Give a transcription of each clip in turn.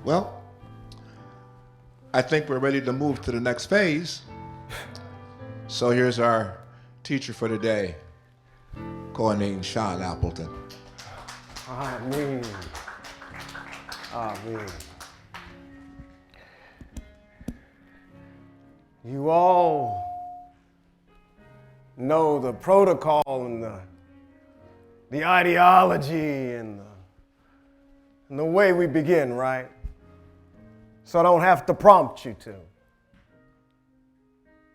Well, I think we're ready to move to the next phase. So here's our teacher for today, Kohanim Shawn Appleton. Amen. Amen. You all know the protocol and the ideology and the way we begin, right? So I don't have to prompt you to.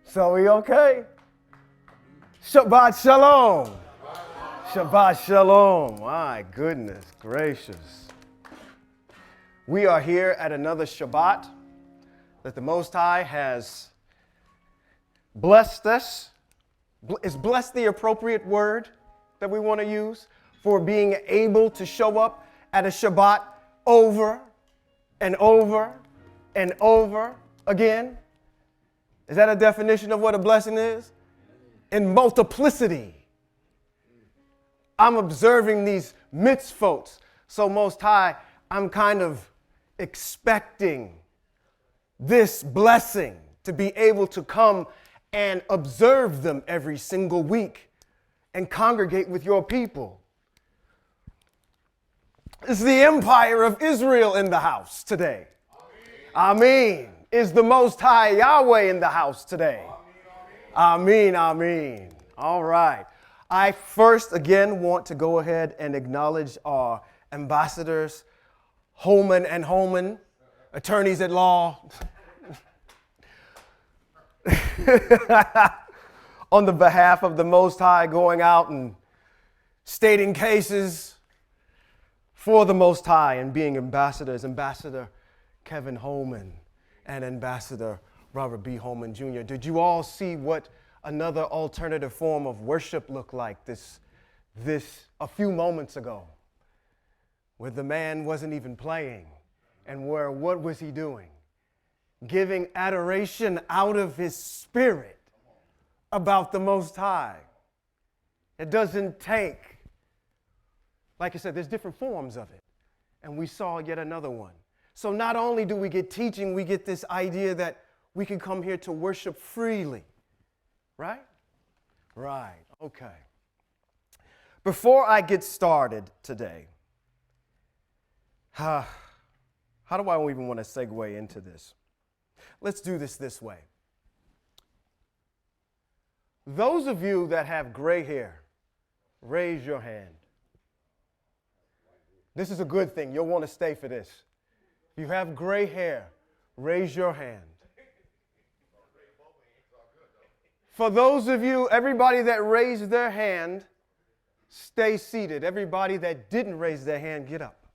So we okay? Shabbat shalom. Shabbat shalom. My goodness gracious. We are here at another Shabbat that the Most High has blessed us. Is blessed the appropriate word that we want to use for being able to show up at a Shabbat over and over and over again? Is that a definition of what a blessing is? In multiplicity. I'm observing these mitzvot. So Most High, I'm kind of expecting this blessing to be able to come and observe them every single week and congregate with your people. It's the empire of Israel in the house today. Amen. Is the Most High Yahweh in the house today? Amen, amen. All right. I first, again, want to go ahead and acknowledge our ambassadors, Holman and Holman, attorneys at law, on the behalf of the Most High, going out and stating cases for the Most High and being ambassadors. Ambassador Kevin Holman and Ambassador Robert B. Holman Jr. Did you all see what another alternative form of worship looked like this a few moments ago, where the man wasn't even playing, and where what was he doing? Giving adoration out of his spirit about the Most High. It doesn't take, like I said, there's different forms of it, and we saw yet another one. So not only do we get teaching, we get this idea that we can come here to worship freely. Right? Right. Okay. Before I get started today, how do I even want to segue into this? Let's do this way. Those of you that have gray hair, raise your hand. This is a good thing. You'll want to stay for this. If you have gray hair, raise your hand. For those of you, everybody that raised their hand, stay seated. Everybody that didn't raise their hand, get up.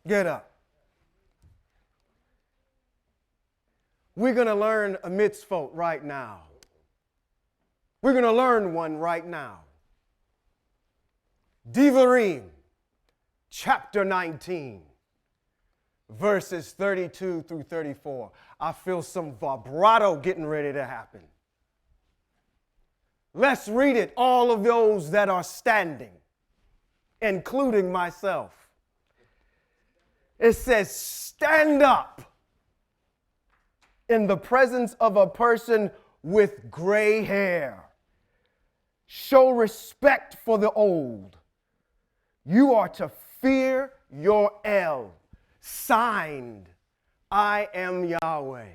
Get up. We're going to learn a mitzvot right now. We're going to learn one right now. Devarim, chapter 19. Verses 32 through 34. I feel some vibrato getting ready to happen. Let's read it, all of those that are standing, including myself. It says, stand up in the presence of a person with gray hair. Show respect for the old. You are to fear your El. Signed, I am Yahweh.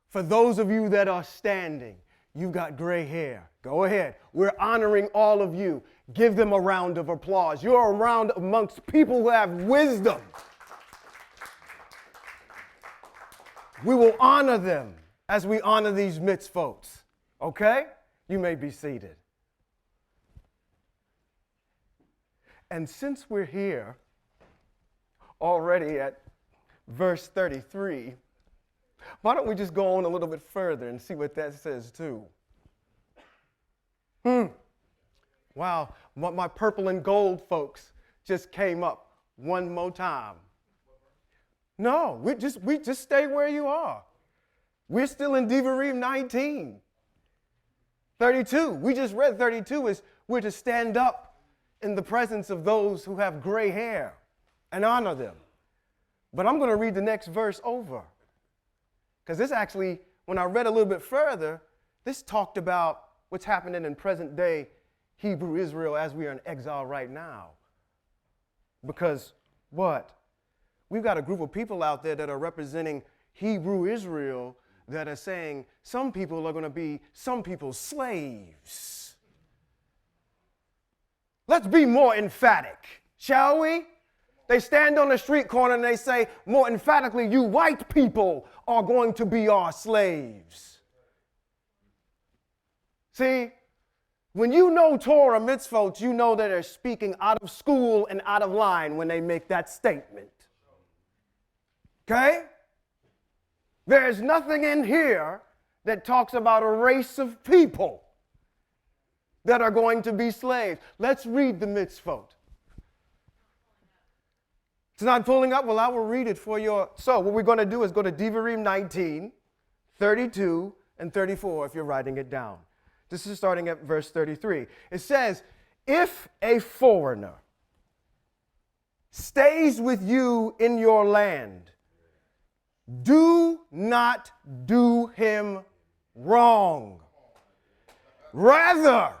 For those of you that are standing, you've got gray hair. Go ahead. We're honoring all of you. Give them a round of applause. You're around amongst people who have wisdom. We will honor them as we honor these mitzvot. Okay? You may be seated. And since we're here, already at verse 33, why don't we just go on a little bit further and see what that says too? Wow, my purple and gold folks just came up one more time. No, we just stay where you are. We're still in Devarim 19. 32, we just read 32 is we're to stand up in the presence of those who have gray hair and honor them. But I'm going to read the next verse over. Because this actually, when I read a little bit further, this talked about what's happening in present day Hebrew Israel as we are in exile right now. Because what? We've got a group of people out there that are representing Hebrew Israel that are saying some people are going to be some people's slaves. Let's be more emphatic, shall we? They stand on the street corner and they say more emphatically, you white people are going to be our slaves. See, when you know Torah mitzvot, you know that they're speaking out of school and out of line when they make that statement. Okay? There's nothing in here that talks about a race of people that are going to be slaves. Let's read the mitzvot. It's not pulling up? Well, I will read it for you. So what we're going to do is go to Devarim 19, 32, and 34 if you're writing it down. This is starting at verse 33. It says, if a foreigner stays with you in your land, do not do him wrong. Rather,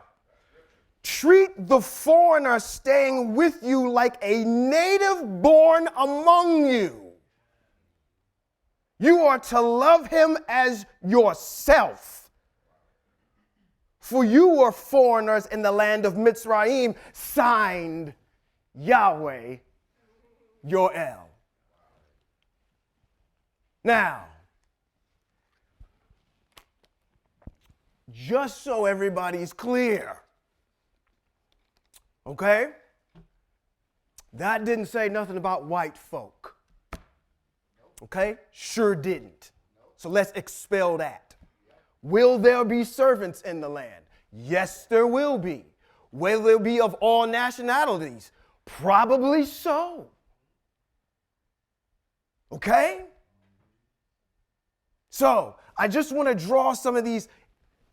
treat the foreigner staying with you like a native born among you. You are to love him as yourself. For you were foreigners in the land of Mitzrayim, signed Yahweh, your El. Now, just so everybody's clear, okay? That didn't say nothing about white folk. Okay? Sure didn't. So let's expel that. Will there be servants in the land? Yes, there will be. Will there be of all nationalities? Probably so. Okay? So, I just want to draw some of these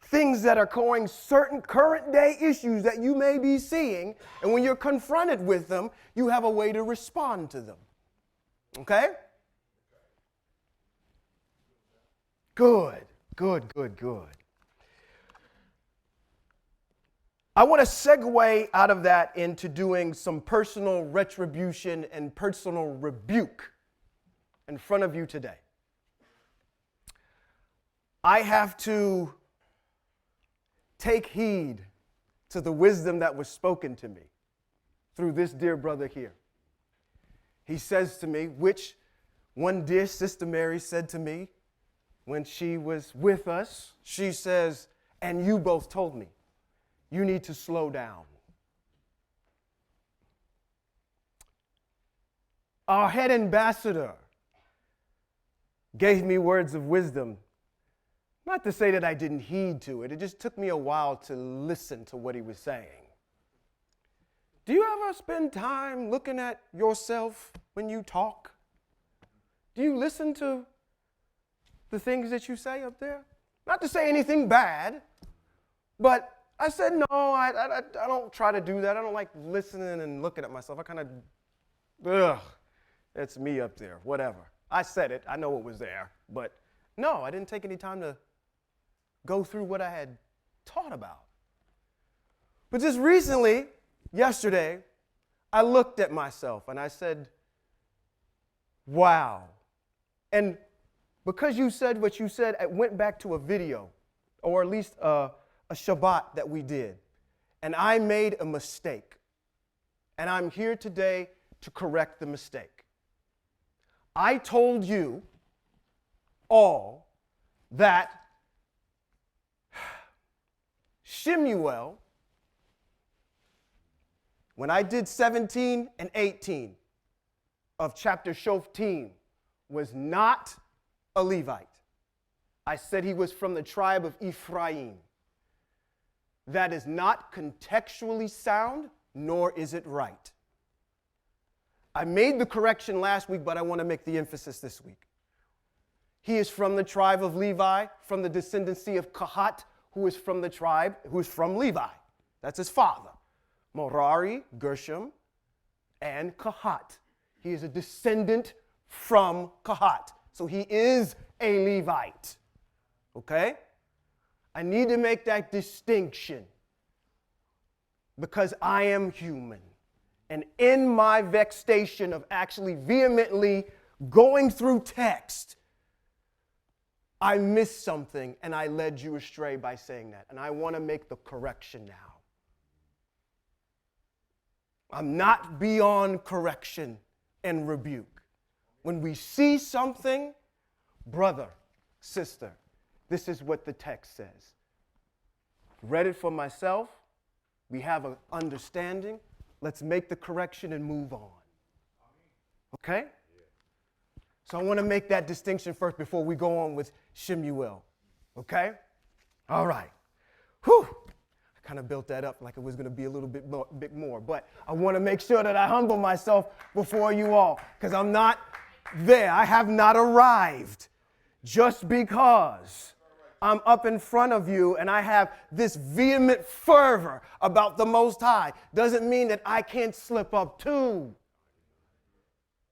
things that are going certain current day issues that you may be seeing, and when you're confronted with them, you have a way to respond to them. Okay? Good. I want to segue out of that into doing some personal retribution and personal rebuke in front of you today. I have to take heed to the wisdom that was spoken to me through this dear brother here. He says to me, which one dear sister Mary said to me when she was with us, she says, and you both told me, you need to slow down. Our head ambassador gave me words of wisdom. Not to say that I didn't heed to it. It just took me a while to listen to what he was saying. Do you ever spend time looking at yourself when you talk? Do you listen to the things that you say up there? Not to say anything bad, but I said, no, I don't try to do that. I don't like listening and looking at myself. I kind of, it's me up there, whatever. I said it. I know it was there. But no, I didn't take any time to go through what I had taught about. But just recently, yesterday, I looked at myself and I said, wow. And because you said what you said, I went back to a video, or at least a Shabbat that we did, and I made a mistake. And I'm here today to correct the mistake. I told you all that 1Sh'mu'el, when I did 17 and 18 of chapter Shoftim, was not a Levite. I said he was from the tribe of Ephraim. That is not contextually sound, nor is it right. I made the correction last week, but I want to make the emphasis this week. He is from the tribe of Levi, from the descendancy of Kohat, who is from the tribe, who is from Levi. That's his father. Merari, Gershom, and Kohat. He is a descendant from Kohat. So he is a Levite. Okay? I need to make that distinction because I am human. And in my vexation of actually vehemently going through text, I missed something and I led you astray by saying that. And I want to make the correction now. I'm not beyond correction and rebuke. When we see something, brother, sister, this is what the text says. Read it for myself. We have an understanding. Let's make the correction and move on. Okay? So I want to make that distinction first before we go on with 1Sh'mu'el. Okay? All right. Whew. I kind of built that up like it was going to be a little bit more. But I want to make sure that I humble myself before you all because I'm not there. I have not arrived. Just because I'm up in front of you and I have this vehement fervor about the Most High doesn't mean that I can't slip up too.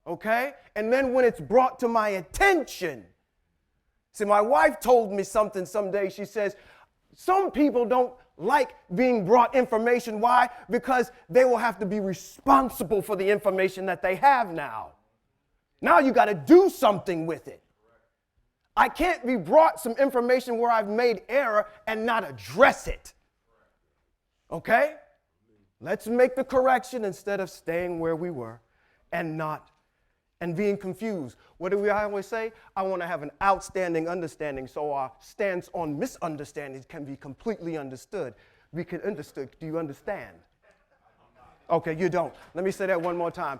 Okay? And then when it's brought to my attention, see, my wife told me something someday. She says, some people don't like being brought information. Why? Because they will have to be responsible for the information that they have now. Now you got to do something with it. I can't be brought some information where I've made error and not address it. Okay? Let's make the correction instead of staying where we were and being confused. What do we always say? I want to have an outstanding understanding so our stance on misunderstandings can be completely understood. We can understand. Do you understand? Okay, you don't. Let me say that one more time.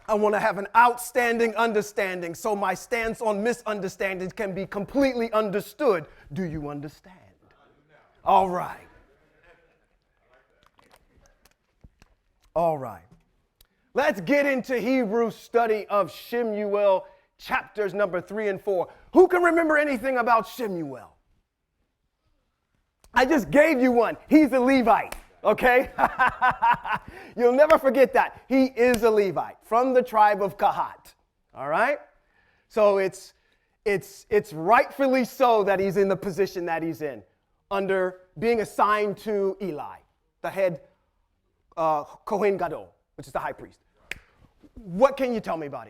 I want to have an outstanding understanding so my stance on misunderstandings can be completely understood. Do you understand? All right. All right. Let's get into Hebrew study of 1Sh'mu'el, chapters number 3 and 4. Who can remember anything about 1Sh'mu'el? I just gave you one. He's a Levite, okay? You'll never forget that. He is a Levite from the tribe of Kohat, all right? So it's rightfully so that he's in the position that he's in, under being assigned to Eli, the head Kohen Gadol, which is the high priest. What can you tell me about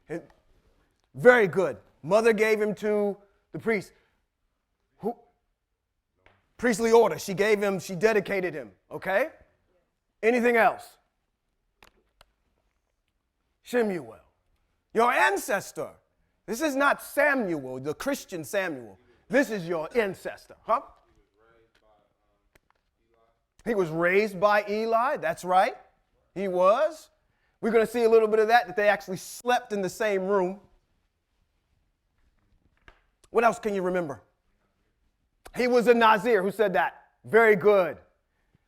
him? Very good. Mother gave him to the priest. Who? Priestly order. She gave him, she dedicated him. Okay? Anything else? 1Sh'mu'el. Your ancestor. This is not Samuel, the Christian Samuel. This is your ancestor. Huh? He was raised by Eli. That's right. He was. We're going to see a little bit of that they actually slept in the same room. What else can you remember? He was a Nazir. Who said that? Very good.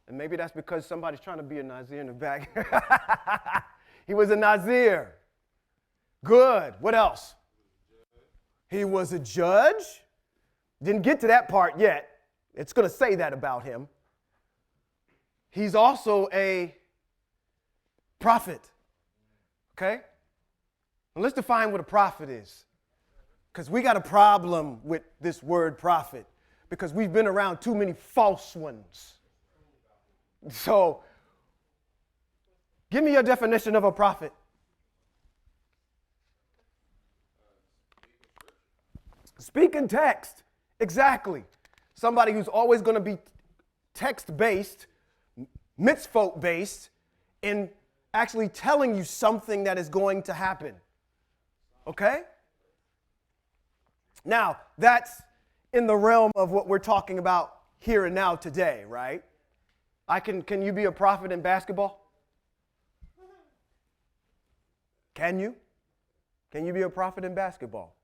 And maybe that's because somebody's trying to be a Nazir in the back. He was a Nazir. Good. What else? He was a judge. Didn't get to that part yet. It's going to say that about him. He's also a prophet. Okay? Well, let's define what a prophet is. Because we got a problem with this word prophet. Because we've been around too many false ones. So, give me your definition of a prophet. Speak in text. Exactly. Somebody who's always going to be text-based, mitzvot-based, in actually telling you something that is going to happen. Okay? Now, that's in the realm of what we're talking about here and now today, right? Can you be a prophet in basketball? Can you? Can you be a prophet in basketball?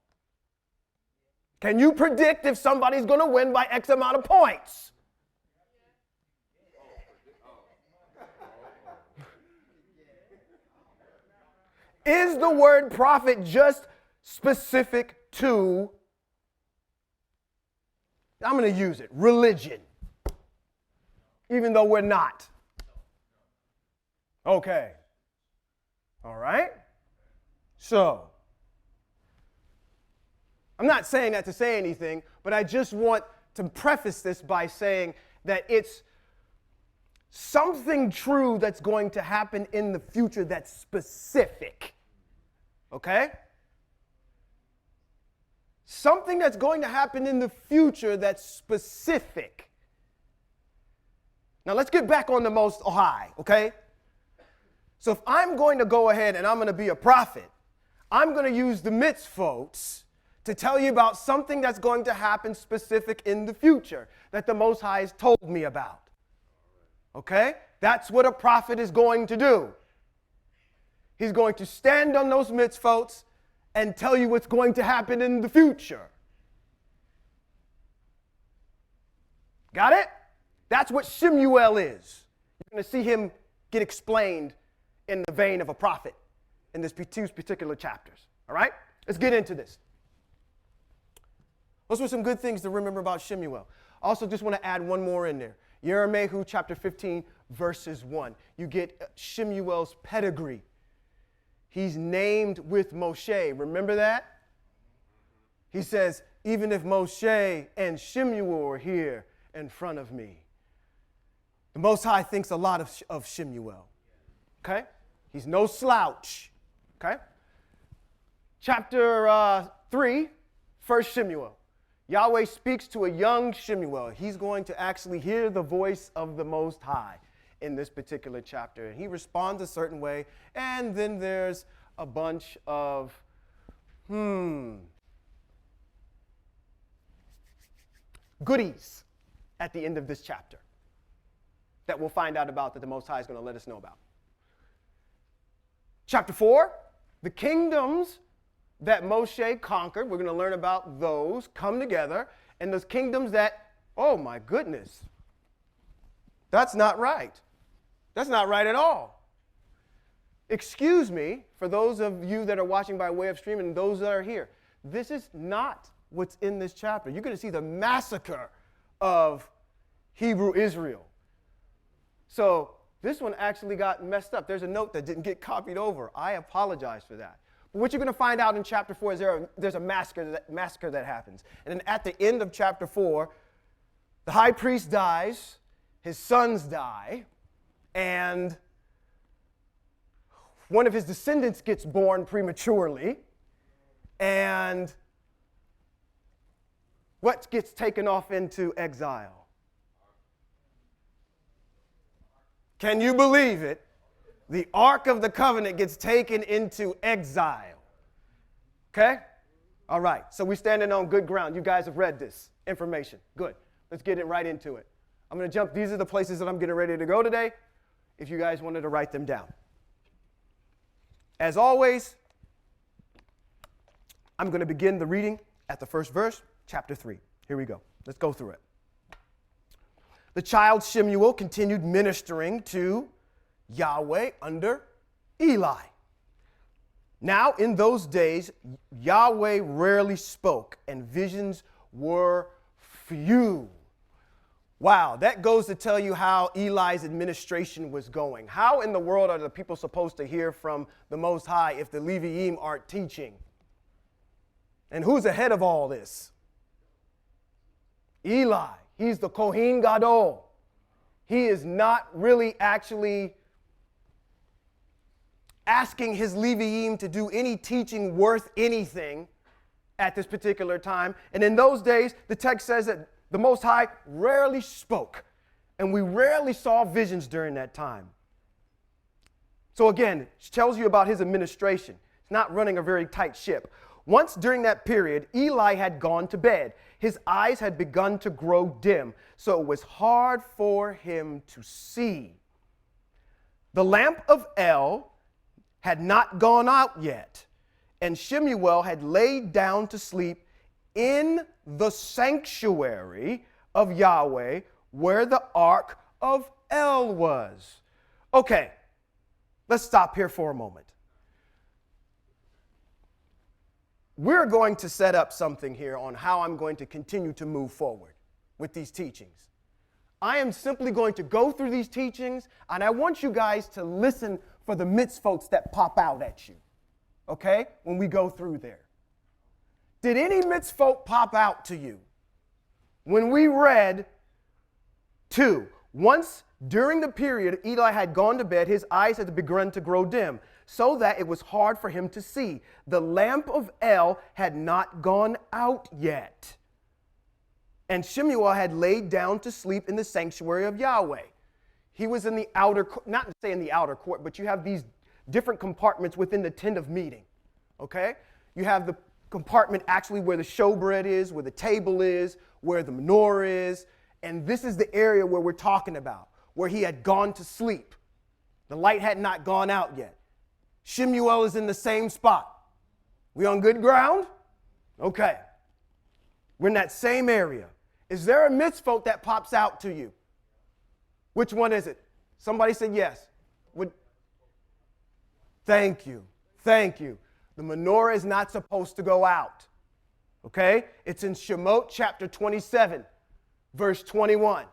Can you predict if somebody's going to win by X amount of points? Is the word prophet just specific to, I'm going to use it, religion? even though we're not? Okay. All right. So, I'm not saying that to say anything, but I just want to preface this by saying that it's something true that's going to happen in the future that's specific. Okay? Something that's going to happen in the future that's specific. Now let's get back on the Most High, okay? So if I'm going to go ahead and I'm going to be a prophet, I'm going to use the mitzvot to tell you about something that's going to happen specific in the future that the Most High has told me about. Okay? That's what a prophet is going to do. He's going to stand on those mitzvot and tell you what's going to happen in the future. Got it? That's what 1Sh'mu'el is. You're going to see him get explained in the vein of a prophet in these two particular chapters. All right? Let's get into this. Those were some good things to remember about 1Sh'mu'el. Also, just want to add one more in there. Yirmiyahu chapter 15, verses 1. You get 1Sh'mu'el's pedigree. He's named with Moshe. Remember that? He says, even if Moshe and 1Sh'mu'el are here in front of me. The Most High thinks a lot of 1Sh'mu'el. Okay? He's no slouch. Okay? Chapter 3, 1Sh'mu'el. Yahweh speaks to a young 1Sh'mu'el. He's going to actually hear the voice of the Most High in this particular chapter. And he responds a certain way. And then there's a bunch of, goodies at the end of this chapter that we'll find out about, that the Most High is going to let us know about. Chapter 4, the kingdoms that Moshe conquered, we're going to learn about those, come together, and those kingdoms that, oh my goodness, that's not right. That's not right at all. Excuse me, for those of you that are watching by way of stream and those that are here, this is not what's in this chapter. You're going to see the massacre of Hebrew Israel. So this one actually got messed up. There's a note that didn't get copied over. I apologize for that. But what you're going to find out in chapter 4 is there's a massacre that happens. And then at the end of chapter 4, the high priest dies, his sons die, and one of his descendants gets born prematurely, and what gets taken off into exile? Can you believe it? The Ark of the Covenant gets taken into exile. Okay? All right. So we're standing on good ground. You guys have read this information. Good. Let's get it right into it. I'm going to jump. These are the places that I'm getting ready to go today, if you guys wanted to write them down. As always, I'm going to begin the reading at the first verse, chapter 3. Here we go. Let's go through it. The child 1Sh'mu'el continued ministering to Yahweh under Eli. Now, in those days, Yahweh rarely spoke, and visions were few. Wow, that goes to tell you how Eli's administration was going. How in the world are the people supposed to hear from the Most High if the Leviim aren't teaching? And who's ahead of all this? Eli. He's the Kohen Gadol. He is not really actually asking his Leviim to do any teaching worth anything at this particular time. And in those days, the text says that the Most High rarely spoke, and we rarely saw visions during that time. So again, it tells you about his administration. It's not running a very tight ship. Once during that period, Eli had gone to bed. His eyes had begun to grow dim, so it was hard for him to see. The lamp of El had not gone out yet, and 1Sh'mu'el had laid down to sleep in the sanctuary of Yahweh, where the ark of El was. Okay, let's stop here for a moment. We're going to set up something here on how I'm going to continue to move forward with these teachings. I am simply going to go through these teachings, and I want you guys to listen for the mitzvot that pop out at you, okay, when we go through there. Did any mitzvot pop out to you? When we read 2, once during the period Eli had gone to bed, his eyes had begun to grow dim, so that it was hard for him to see. The lamp of El had not gone out yet. And Sh'mu'el had laid down to sleep in the sanctuary of Yahweh. He was in the outer, not to say in the outer court, but you have these different compartments within the tent of meeting, okay? You have the compartment actually where the showbread is, where the table is, where the menorah is, and this is the area where we're talking about, where he had gone to sleep. The light had not gone out yet. Sh'mu'el is in the same spot. We on good ground? Okay. We're in that same area. Is there a mitzvot that pops out to you? Which one is it? Somebody said yes. Thank you. Thank you. The menorah is not supposed to go out. Okay? It's in Shemot chapter 27, verse 21.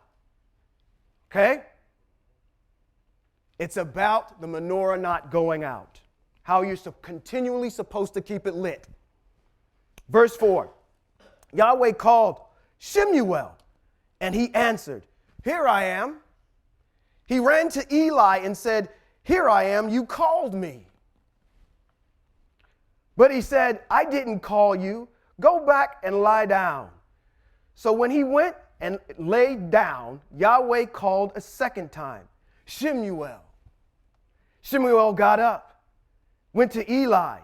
Okay? It's about the menorah not going out. How you're continually supposed to keep it lit. Verse 4. Yahweh called Sh'mu'el, and he answered, "Here I am." He ran to Eli and said, "Here I am, you called me." But he said, "I didn't call you. Go back and lie down." So when he went and laid down, Yahweh called a second time, Sh'mu'el. Sh'mu'el got up, went to Eli.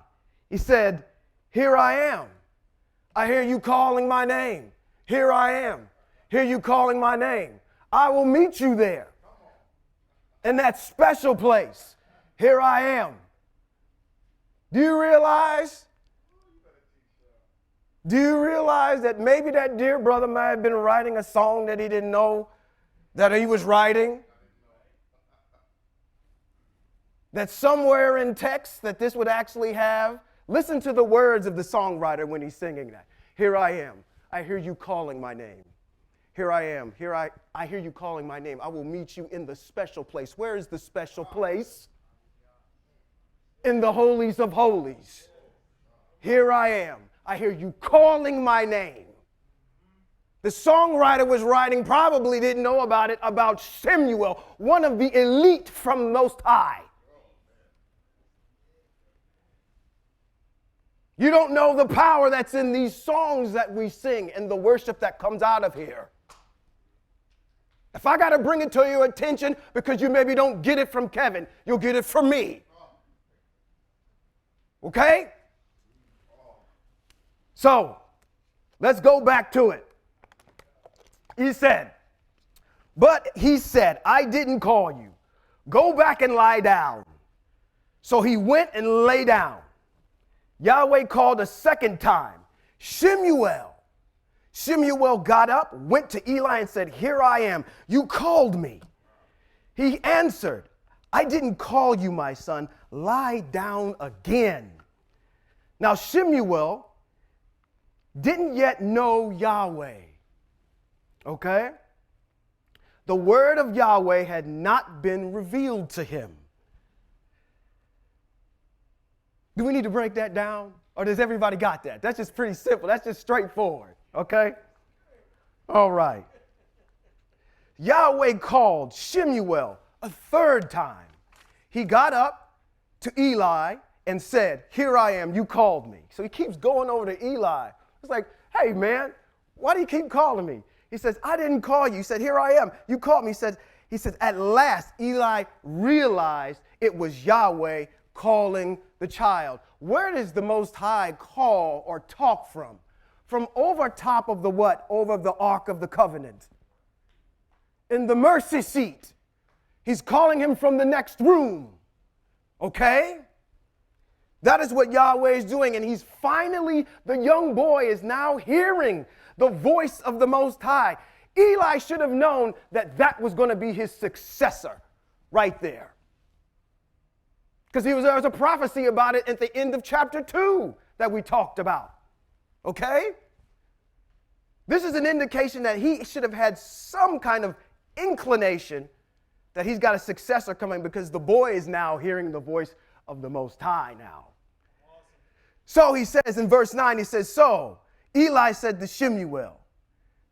He said, "Here I am. I hear you calling my name. Here I am. Hear you calling my name. I will meet you there. In that special place. Here I am." Do you realize that maybe that dear brother might have been writing a song that he didn't know that he was writing? That somewhere in text that this would actually have. Listen to the words of the songwriter when he's singing that. Here I am. I hear you calling my name. Here I am. I hear you calling my name. I will meet you in the special place. Where is the special place? In the holies of holies. Here I am. I hear you calling my name. The songwriter was writing, probably didn't know about it, about Sh'mu'el, one of the elite from Most High. You don't know the power that's in these songs that we sing and the worship that comes out of here. If I got to bring it to your attention because you maybe don't get it from Kevin, you'll get it from me. Okay? So, let's go back to it. He said, "I didn't call you. Go back and lie down." So he went and lay down. Yahweh called a second time, Sh'mu'el. Sh'mu'el got up, went to Eli and said, "Here I am. You called me." He answered, "I didn't call you, my son. Lie down again." Now Sh'mu'el didn't yet know Yahweh. Okay? The word of Yahweh had not been revealed to him. Do we need to break that down? Or does everybody got that? That's just pretty simple. That's just straightforward. Okay? All right. Yahweh called Sh'mu'el a third time. He got up to Eli and said, "Here I am, you called me." So he keeps going over to Eli. It's like, "Hey, man, why do you keep calling me?" He says, "I didn't call you." He said, "Here I am, you called me." He says, at last Eli realized it was Yahweh calling the child. Where does the Most High call or talk from? From over top of the what? Over the Ark of the Covenant. In the mercy seat. He's calling him from the next room. Okay? That is what Yahweh is doing. And he's finally, the young boy is now hearing the voice of the Most High. Eli should have known that that was going to be his successor right there. Because there was a prophecy about it at the end of chapter 2 that we talked about. Okay? This is an indication that he should have had some kind of inclination that he's got a successor coming because the boy is now hearing the voice of the Most High now. Awesome. So he says in verse 9, he says, so Eli said to Sh'mu'el,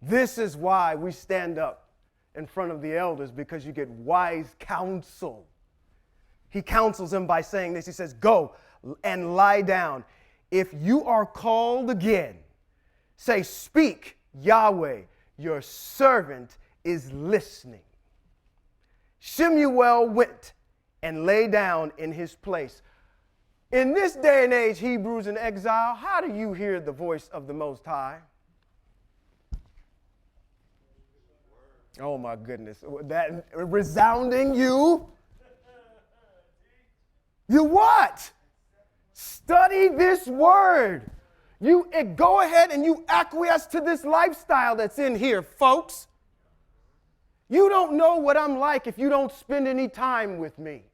this is why we stand up in front of the elders, because you get wise counsel. He counsels him by saying this. He says, go and lie down. If you are called again, say, speak, Yahweh, your servant is listening. Sh'mu'el went and lay down in his place. In this day and age, Hebrews in exile, how do you hear the voice of the Most High? Oh my goodness. That resounding you. You what? Study this word. You go ahead and you acquiesce to this lifestyle that's in here, folks. You don't know what I'm like if you don't spend any time with me.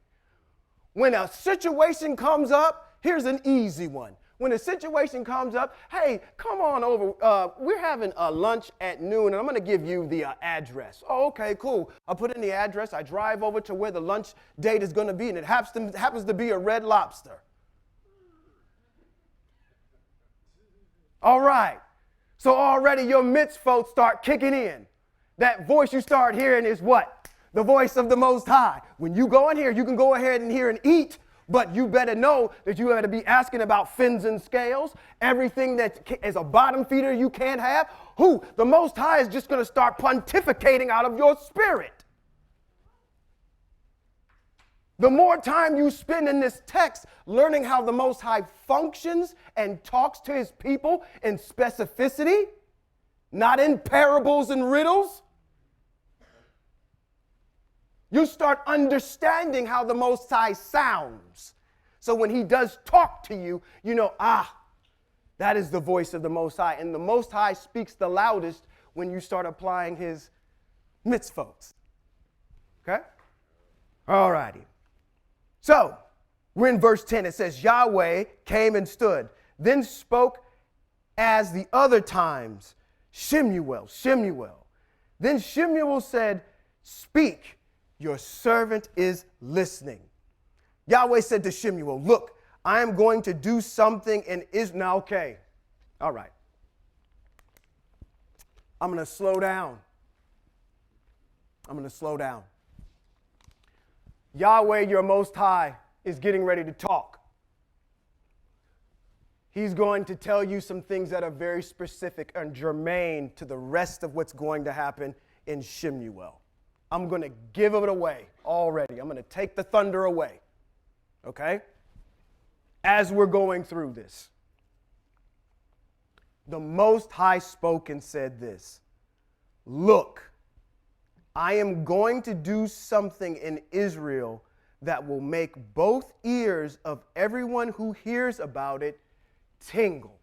When a situation comes up, here's an easy one. When a situation comes up, hey, come on over. We're having a lunch at noon, and I'm going to give you the address. Oh, okay, cool. I put in the address. I drive over to where the lunch date is going to be, and it happens to be a Red Lobster. All right. So already your mitzvot start kicking in. That voice you start hearing is what? The voice of the Most High. When you go in here, you can go ahead and hear and eat, but you better know that you got to be asking about fins and scales, everything that is a bottom feeder you can't have. Who? The Most High is just going to start pontificating out of your spirit. The more time you spend in this text learning how the Most High functions and talks to his people in specificity, not in parables and riddles, you start understanding how the Most High sounds. So when he does talk to you, you know, that is the voice of the Most High. And the Most High speaks the loudest when you start applying his mitzvot. Okay? All righty. So we're in verse 10. It says, Yahweh came and stood, then spoke as the other times, Sh'mu'el. Then Sh'mu'el said, speak. Your servant is listening. Yahweh said to Sh'mu'el, look, I am going to do something in Israel. Now, okay. All right. I'm going to slow down. Yahweh, your Most High, is getting ready to talk. He's going to tell you some things that are very specific and germane to the rest of what's going to happen in Sh'mu'el. I'm going to give it away already. I'm going to take the thunder away, okay? As we're going through this, the Most High spoke and said this, look, I am going to do something in Israel that will make both ears of everyone who hears about it tingle.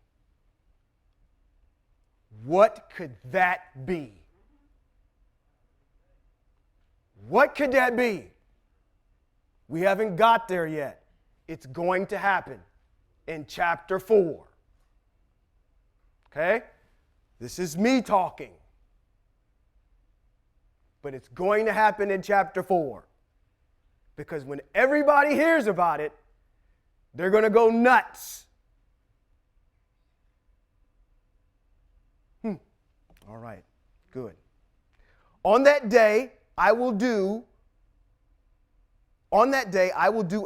What could that be? What could that be? We haven't got there yet. It's going to happen in chapter 4. Okay? This is me talking. But it's going to happen in chapter 4. Because when everybody hears about it, they're going to go nuts. All right, good. On that day, I will do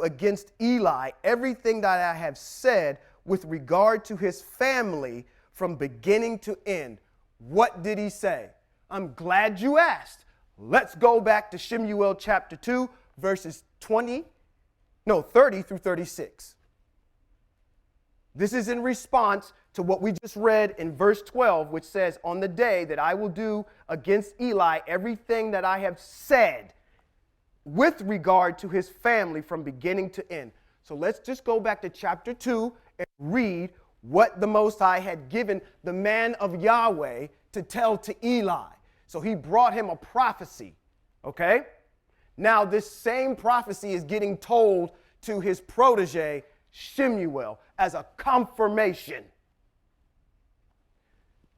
against Eli everything that I have said with regard to his family from beginning to end. What did he say? I'm glad you asked. Let's go back to Sh'mu'el chapter 2, verses 30 through 36. This is in response to what we just read in verse 12, which says, on the day that I will do against Eli everything that I have said with regard to his family from beginning to end. So let's just go back to chapter 2 and read what the Most High had given the man of Yahweh to tell to Eli. So he brought him a prophecy, okay? Now this same prophecy is getting told to his protege, Sh'mu'el, as a confirmation.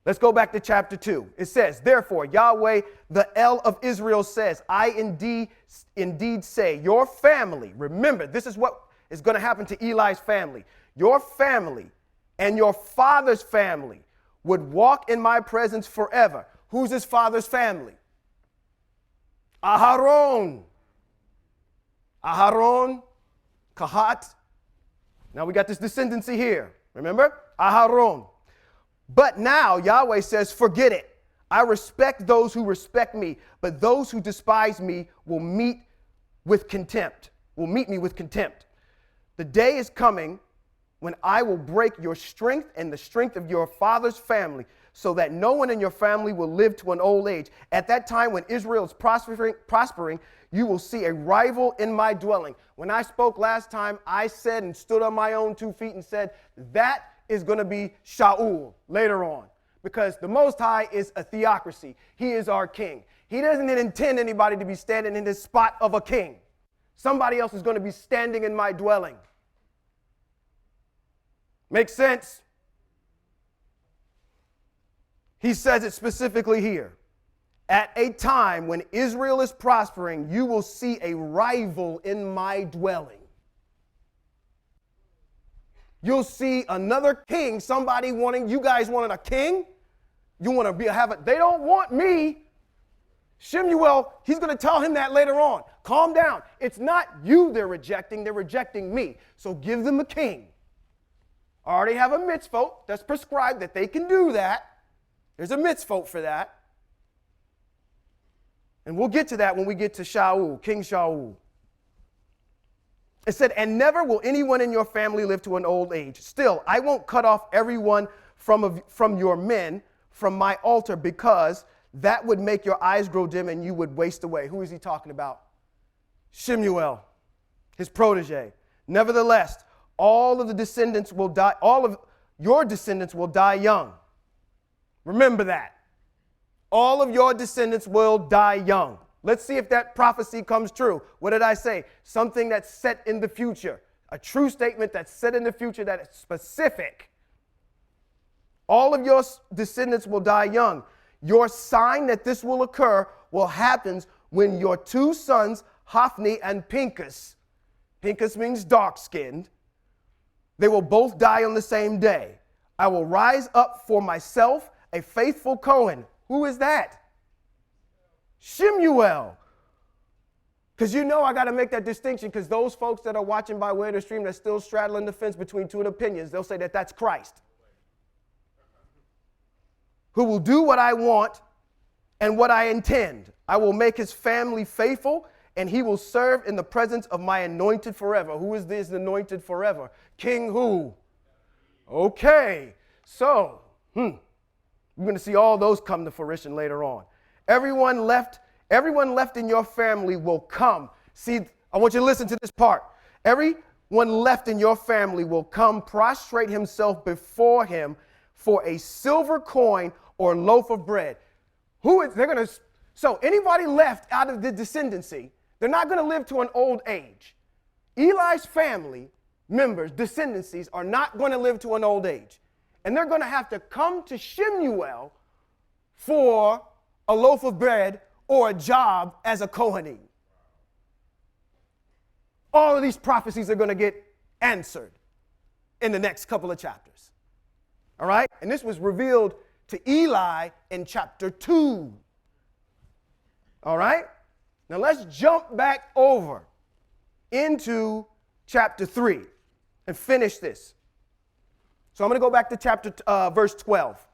Let's go back to chapter 2. It says, therefore, Yahweh, the El of Israel says, I indeed say, your family, remember, this is what is going to happen to Eli's family. Your family and your father's family would walk in my presence forever. Who's his father's family? Aharon. Aharon, Kahat. Now we got this descendancy here. Remember? Aharon. But now Yahweh says, forget it. I respect those who respect me, but those who despise me will meet me with contempt. The day is coming when I will break your strength and the strength of your father's family, so that no one in your family will live to an old age. At that time, when Israel is prospering, you will see a rival in my dwelling. When I spoke last time, I said and stood on my own 2 feet and said, that is going to be Shaul later on, because the Most High is a theocracy. He is our king. He doesn't intend anybody to be standing in this spot of a king. Somebody else is going to be standing in my dwelling. Makes sense? He says it specifically here. At a time when Israel is prospering, you will see a rival in my dwelling. You'll see another king, somebody wanting, you guys wanted a king? You want to they don't want me. 1Sh'mu'el, he's going to tell him that later on. Calm down. It's not you they're rejecting me. So give them a king. I already have a mitzvot that's prescribed that they can do that. There's a mitzvot for that. And we'll get to that when we get to Shaul, King Shaul. It said, and never will anyone in your family live to an old age. Still, I won't cut off everyone from your men from my altar, because that would make your eyes grow dim and you would waste away. Who is he talking about? 1Sh'mu'el, his protege. Nevertheless, all of the descendants will die. All of your descendants will die young. Remember that. All of your descendants will die young. Let's see if that prophecy comes true. What did I say? Something that's set in the future. A true statement that's set in the future that is specific. All of your descendants will die young. Your sign that this will occur will happen when your 2 sons, Hophni and Pinchas, Pinchas means dark-skinned, they will both die on the same day. I will rise up for myself a faithful Cohen. Who is that? 1Sh'mu'el. Because you know I got to make that distinction, because those folks that are watching by way of the stream that's still straddling the fence between 2 opinions, they'll say that that's Christ, who will do what I want and what I intend. I will make his family faithful, and he will serve in the presence of my anointed forever. Who is this anointed forever? King who? Okay, so we're going to see all those come to fruition later on. Everyone left in your family will come. See, I want you to listen to this part. Everyone left in your family will come prostrate himself before him for a silver coin or loaf of bread. So anybody left out of the descendancy, they're not going to live to an old age. Eli's family members, descendancies, are not going to live to an old age. And they're going to have to come to 1Sh'mu'el for a loaf of bread or a job as a Kohanim. All of these prophecies are going to get answered in the next couple of chapters. All right? And this was revealed to Eli in chapter 2. All right? Now let's jump back over into chapter 3 and finish this. So I'm going to go back to verse 12.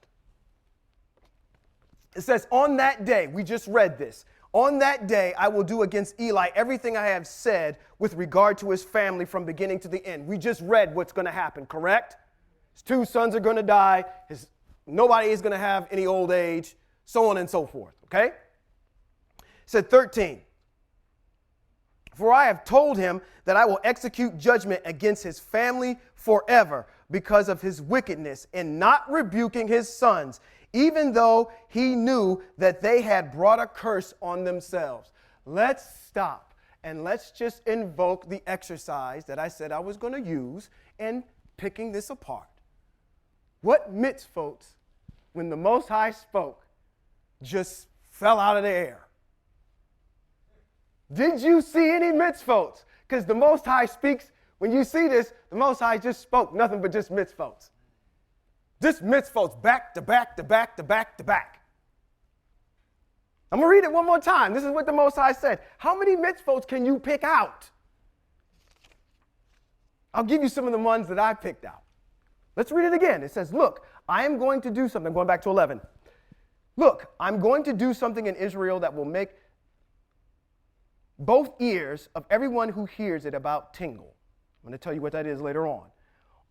It says, on that day, we just read this. On that day, I will do against Eli everything I have said with regard to his family from beginning to the end. We just read what's going to happen, correct? His 2 sons are going to die. Nobody is going to have any old age, so on and so forth, okay? It said 13. For I have told him that I will execute judgment against his family forever because of his wickedness in not rebuking his sons, even though he knew that they had brought a curse on themselves. Let's stop and let's just invoke the exercise that I said I was going to use in picking this apart. What mitzvot when the Most High spoke, just fell out of the air. Did you see any mitzvot? Because the Most High speaks, when you see this, the Most High just spoke nothing but just mitzvot. Just mitzvot, back to back to back to back to back. I'm going to read it one more time. This is what the Most High said. How many mitzvot can you pick out? I'll give you some of the ones that I picked out. Let's read it again. It says, look, I am going to do something. Going back to 11. Look, I'm going to do something in Israel that will make both ears of everyone who hears it about tingle. I'm going to tell you what that is later on.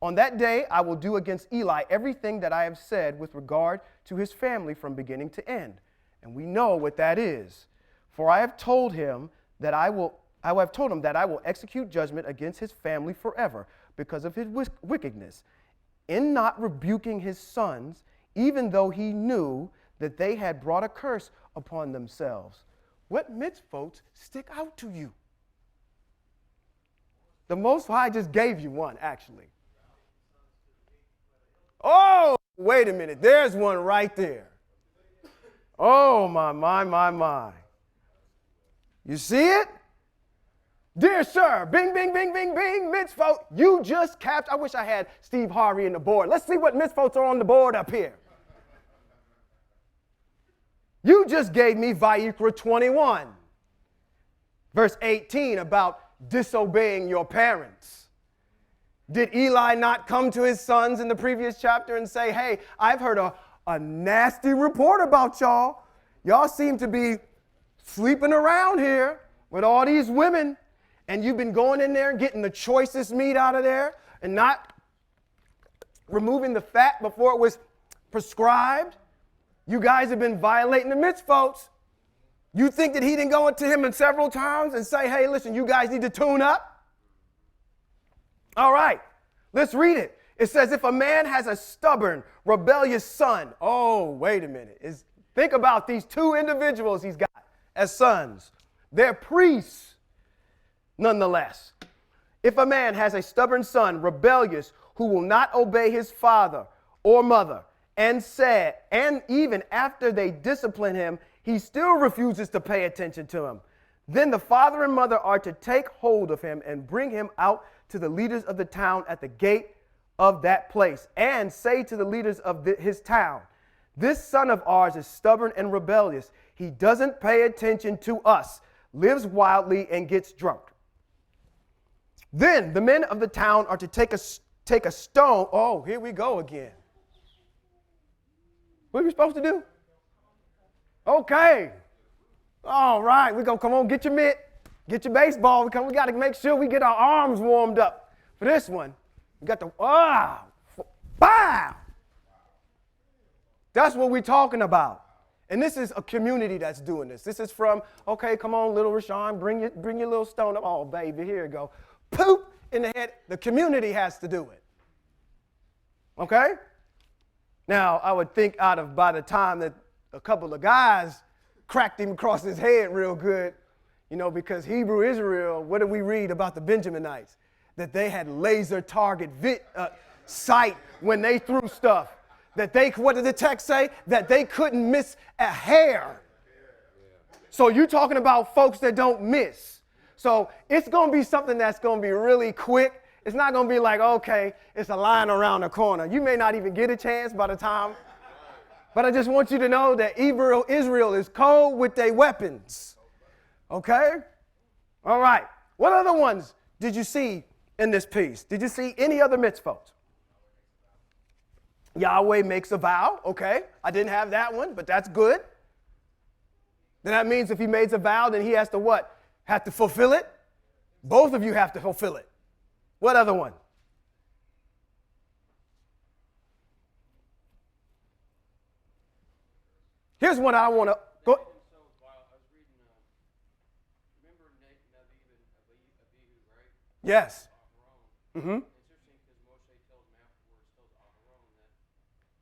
On that day, I will do against Eli everything that I have said with regard to his family from beginning to end. And we know what that is. For I have told him that I will execute judgment against his family forever because of his wickedness, in not rebuking his sons, even though he knew that they had brought a curse upon themselves. What mitzvot stick out to you? The Most High just gave you one, actually. Oh, wait a minute. There's one right there. Oh, my. You see it? Dear sir, bing, bing, bing, bing, bing, mitzvot. You just captured. I wish I had Steve Harvey in the board. Let's see what mitzvots are on the board up here. You just gave me Vayikra 21, verse 18, about disobeying your parents. Did Eli not come to his sons in the previous chapter and say, hey, I've heard a nasty report about y'all. Y'all seem to be sleeping around here with all these women, and you've been going in there and getting the choicest meat out of there and not removing the fat before it was prescribed. You guys have been violating the mitzvot. You think that he didn't go to him several times and say, hey, listen, you guys need to tune up? All right, let's read it. It says, if a man has a stubborn, rebellious son. Oh, wait a minute. Think about these two individuals he's got as sons. They're priests, nonetheless. If a man has a stubborn son, rebellious, who will not obey his father or mother, and even after they discipline him, he still refuses to pay attention to him, then the father and mother are to take hold of him and bring him out to the leaders of the town at the gate of that place, and say to the leaders of his town, this son of ours is stubborn and rebellious. He doesn't pay attention to us, lives wildly, and gets drunk. Then the men of the town are to take a stone. Oh, here we go again. What are we supposed to do? Okay. All right. We're going to come on, get your mitt, get your baseball. We got to make sure we get our arms warmed up for this one. We got the, bow. That's what we're talking about. And this is a community that's doing this. This is from, okay, come on, little Rashawn, bring your little stone up. Oh, baby, here you go. Poop in the head. The community has to do it. Okay? Now, I would think by the time that a couple of guys cracked him across his head real good, because Hebrew Israel, what did we read about the Benjaminites? That they had laser target sight when they threw stuff. What did the text say? That they couldn't miss a hair. So you're talking about folks that don't miss. So it's going to be something that's going to be really quick. It's not going to be like, okay, it's a line around the corner. You may not even get a chance by the time. But I just want you to know that Israel is cold with their weapons. Okay? All right. What other ones did you see in this piece? Did you see any other mitzvot? Yahweh makes a vow. Okay. I didn't have that one, but that's good. Then that means if he makes a vow, then he has to what? Have to fulfill it? Both of you have to fulfill it. What other one? Here's one I want to go. So while I was reading, remember Nadab and Abihu, right? Yes. Mm-hmm. It's interesting because Moshe tells him afterwards, tells Aharon that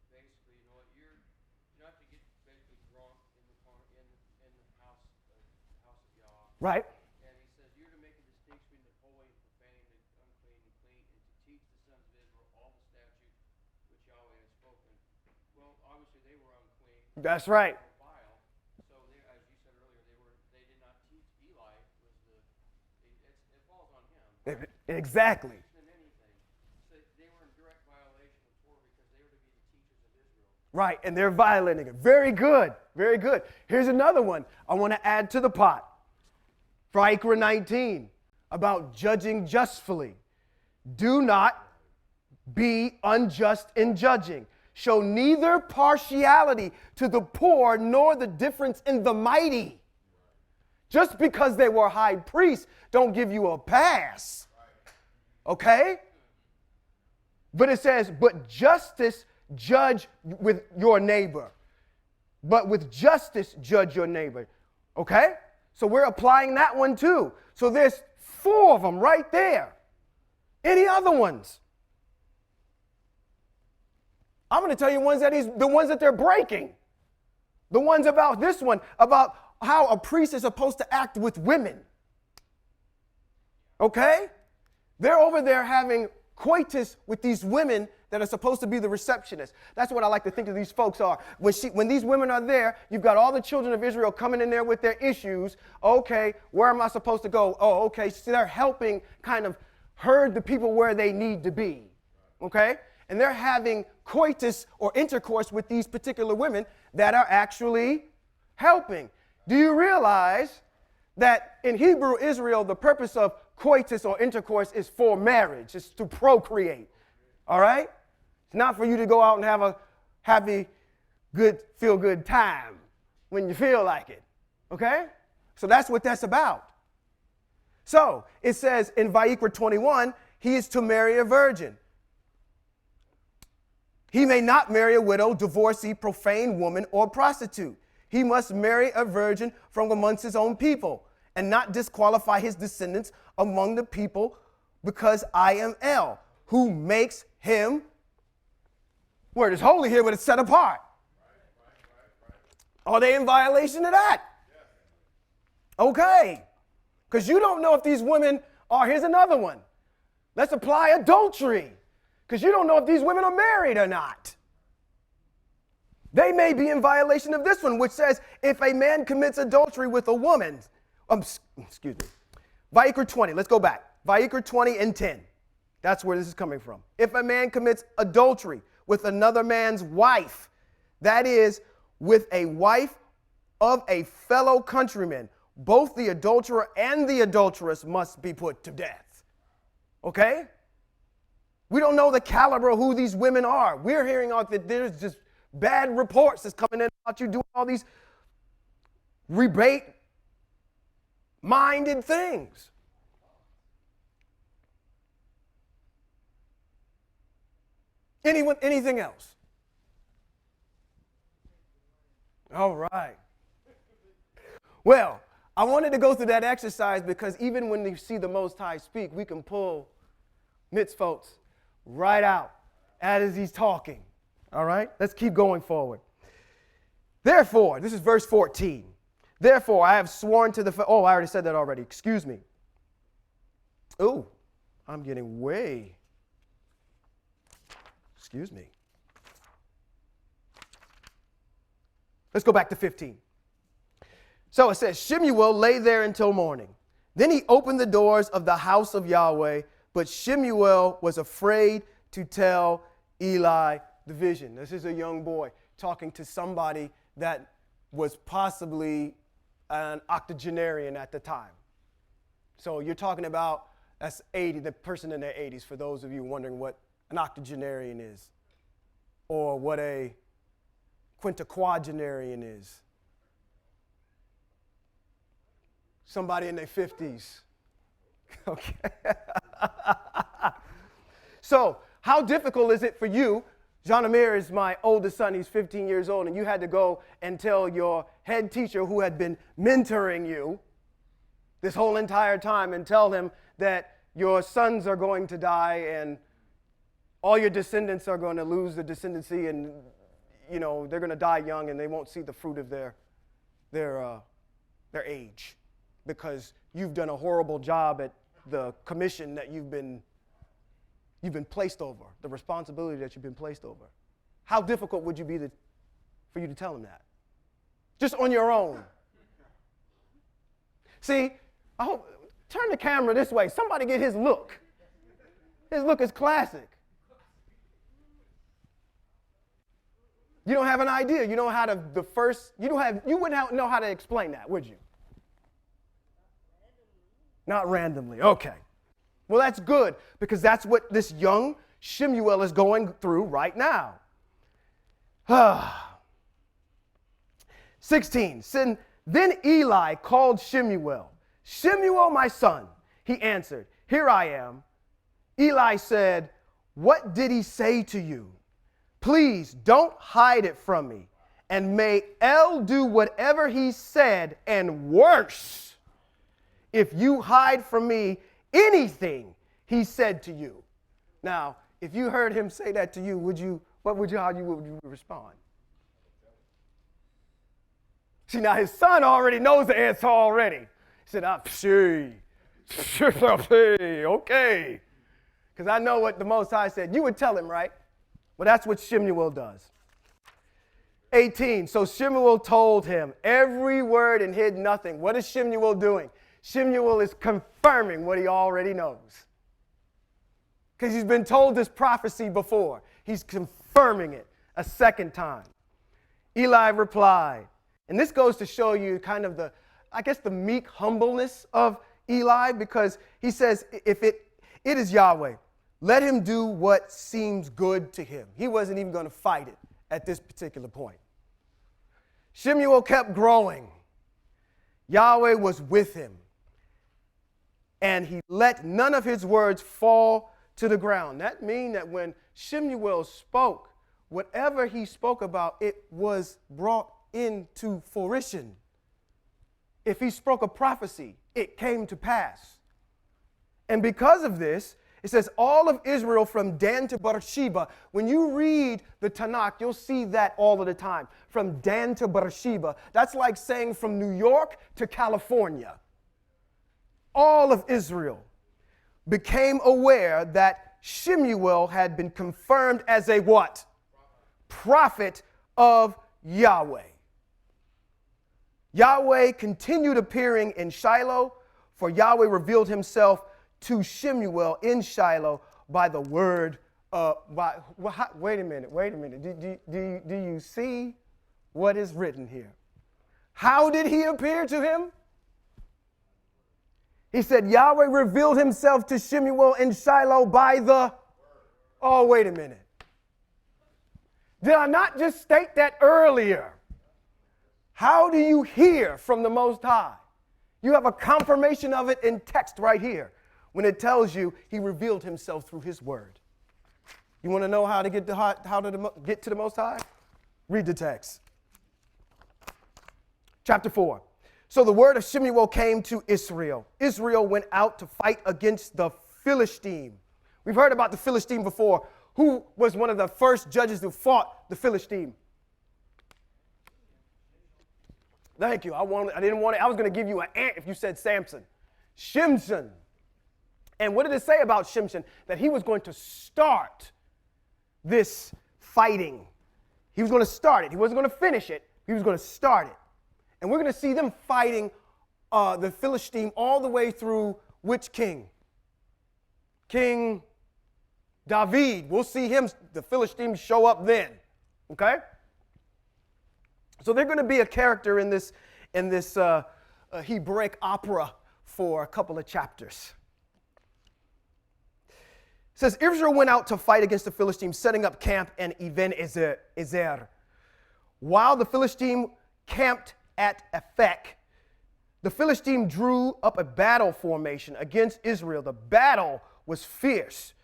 basically, you're not to get basically drunk in the house of Yah. Right. And he says you're to make a distinction between the holy and profane, the unclean and clean, and to teach the sons of Israel all the statutes which Yahweh has spoken. Well, obviously they were unclean. That's right. Vile. So they, as you said earlier, they did not teach Eli. It falls on him. Exactly. Teach them anything. So they were in direct violation of Torah because they were to be the teachers of Israel. Right, and they're violating it. Very good. Very good. Here's another one I want to add to the pot. Vayikra 19, about judging justly. Do not be unjust in judging. Show neither partiality to the poor nor the difference in the mighty. Just because they were high priests don't give you a pass. Okay? But it says, but justice judge with your neighbor. But with justice judge your neighbor. Okay? So we're applying that one too. So there's 4 of them right there. Any other ones? I'm going to tell you the ones that they're breaking. The ones about this one, about how a priest is supposed to act with women. Okay? They're over there having coitus with these women that are supposed to be the receptionists. That's what I like to think of these folks are. When these women are there, you've got all the children of Israel coming in there with their issues. Okay, where am I supposed to go? Oh, okay, so they're helping kind of herd the people where they need to be. Okay? And they're having coitus or intercourse with these particular women that are actually helping. Do you realize that in Hebrew Israel, the purpose of coitus or intercourse is for marriage. It's to procreate. All right? It's not for you to go out and have a happy, good, feel-good time when you feel like it. Okay? So that's what that's about. So it says in Vayikra 21, he is to marry a virgin. He may not marry a widow, divorcee, profane woman, or prostitute. He must marry a virgin from amongst his own people and not disqualify his descendants among the people, because I am El, who makes him, word is holy here, but it's set apart. Are they in violation of that? Okay. Because you don't know if these women are, here's another one. Let's apply adultery. Because you don't know if these women are married or not. They may be in violation of this one, which says, if a man commits adultery with a woman, excuse me, Vayikra 20, let's go back. Vayikra 20 and 10. That's where this is coming from. If a man commits adultery with another man's wife, that is, with a wife of a fellow countryman, both the adulterer and the adulteress must be put to death. Okay? We don't know the caliber of who these women are. We're hearing out that there's just bad reports that's coming in about you doing all these rebate-minded things. Anything else? All right. Well, I wanted to go through that exercise because even when you see the Most High speak, we can pull mitzvot right out as he's talking. All right? Let's keep going forward. Therefore, this is verse 14. Therefore, I have sworn to the... I already said that already. Excuse me. Oh, I'm getting way... Excuse me. Let's go back to 15. So it says, 1Sh'mu'el lay there until morning. Then he opened the doors of the house of Yahweh, but 1Sh'mu'el was afraid to tell Eli the vision. This is a young boy talking to somebody that was possibly an octogenarian at the time. So you're talking about, that's 80, the person in their 80s, for those of you wondering what an octogenarian is, or what a quintuagenarian is. Somebody in their 50s. Okay. So, how difficult is it for you? Jean Amir is my oldest son. He's 15 years old, and you had to go and tell your head teacher who had been mentoring you this whole entire time and tell him that your sons are going to die and all your descendants are going to lose the descendancy, and you know they're going to die young and they won't see the fruit of their age because you've done a horrible job at the commission that you've been placed over, the responsibility that you've been placed over. How difficult would you be for you to tell him that. Just on your own. See, I hope, turn the camera this way. Somebody get his look. His look is classic. You don't have an idea. You know how to, you wouldn't know how to explain that, would you? Not randomly. Okay. Well, that's good, because that's what this young Sh'mu'el is going through right now. 16. Then Eli called Sh'mu'el. Sh'mu'el, my son. He answered, here I am. Eli said, what did he say to you? Please don't hide it from me. And may El do whatever he said and worse if you hide from me anything he said to you. Now, if you heard him say that to you, how would you respond? See, now his son already knows the answer already. He said, okay. Because I know what the Most High said. You would tell him, right? Well, that's what Sh'mu'el does. 18, so Sh'mu'el told him every word and hid nothing. What is Sh'mu'el doing? Sh'mu'el is confirming what he already knows. Because he's been told this prophecy before. He's confirming it a second time. Eli replied, and this goes to show you kind of the meek humbleness of Eli, because he says, if it is Yahweh, let him do what seems good to him. He wasn't even going to fight it at this particular point. Sh'mu'el kept growing. Yahweh was with him. And he let none of his words fall to the ground. That means that when Sh'mu'el spoke, whatever he spoke about, it was brought into fruition. If he spoke a prophecy, it came to pass. And because of this, it says all of Israel from Dan to Beersheba. When you read the Tanakh, you'll see that all of the time. From Dan to Beersheba. That's like saying from New York to California. All of Israel became aware that Sh'mu'el had been confirmed as a what? Prophet of Yahweh. Yahweh continued appearing in Shiloh, for Yahweh revealed himself to Sh'mu'el in Shiloh by the word. Wait a minute. Do you see what is written here? How did he appear to him? He said, Yahweh revealed himself to Sh'mu'el in Shiloh by the. Oh, wait a minute. Did I not just state that earlier? How do you hear from the Most High? You have a confirmation of it in text right here when it tells you he revealed himself through his word. You want to know how to get to the Most High? Read the text. Chapter 4. So the word of Sh'mu'el came to Israel. Israel went out to fight against the Philistine. We've heard about the Philistine before. Who was one of the first judges who fought the Philistine? Thank you. I didn't want it. I was going to give you an ant if you said Samson. Shimshon. And what did it say about Shimshon? That he was going to start this fighting. He was going to start it. He wasn't going to finish it. He was going to start it. And we're going to see them fighting the Philistine all the way through which king? King David. We'll see him, the Philistines, show up then. Okay? So they're going to be a character in this Hebraic opera for a couple of chapters. It says, Israel went out to fight against the Philistines, setting up camp in Even-ezer. While the Philistine camped at Aphek, the Philistine drew up a battle formation against Israel. The battle was fierce.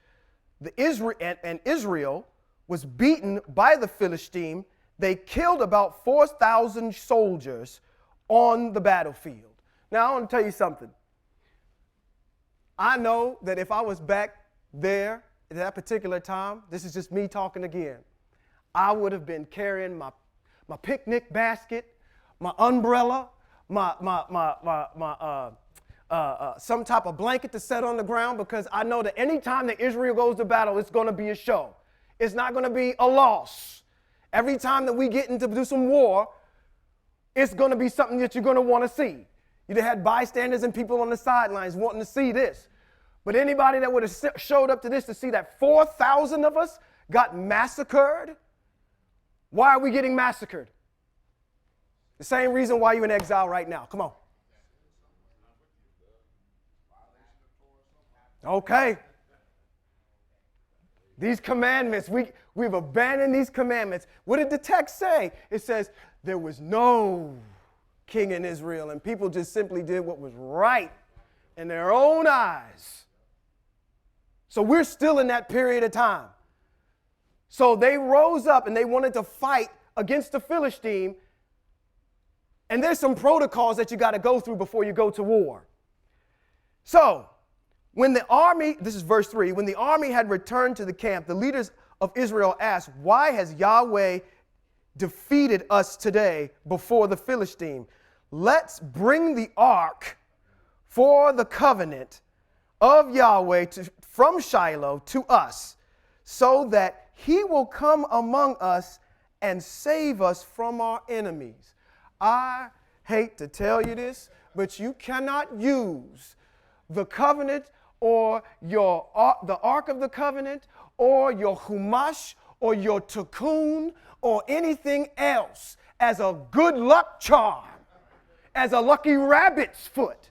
Israel was beaten by the Philistine. They killed about 4,000 soldiers on the battlefield. Now, I want to tell you something. I know that if I was back there at that particular time, this is just me talking again, I would have been carrying my picnic basket, my umbrella, some type of blanket to set on the ground, because I know that any time that Israel goes to battle, it's going to be a show. It's not going to be a loss. Every time that we get into do some war, it's going to be something that you're going to want to see. You'd have had bystanders and people on the sidelines wanting to see this. But anybody that would have showed up to this to see that 4,000 of us got massacred, why are we getting massacred? The same reason why you're in exile right now. Come on. Okay. These commandments, we've abandoned these commandments. What did the text say? It says there was no king in Israel, and people just simply did what was right in their own eyes. So we're still in that period of time. So they rose up and they wanted to fight against the Philistine. And there's some protocols that you got to go through before you go to war. So when the army, this is verse 3, when the army had returned to the camp, the leaders of Israel asked, why has Yahweh defeated us today before the Philistine? Let's bring the ark for the covenant of Yahweh from Shiloh to us, so that he will come among us and save us from our enemies. I hate to tell you this, but you cannot use the covenant or the Ark of the Covenant or your Chumash or your Tikkun or anything else as a good luck charm, as a lucky rabbit's foot,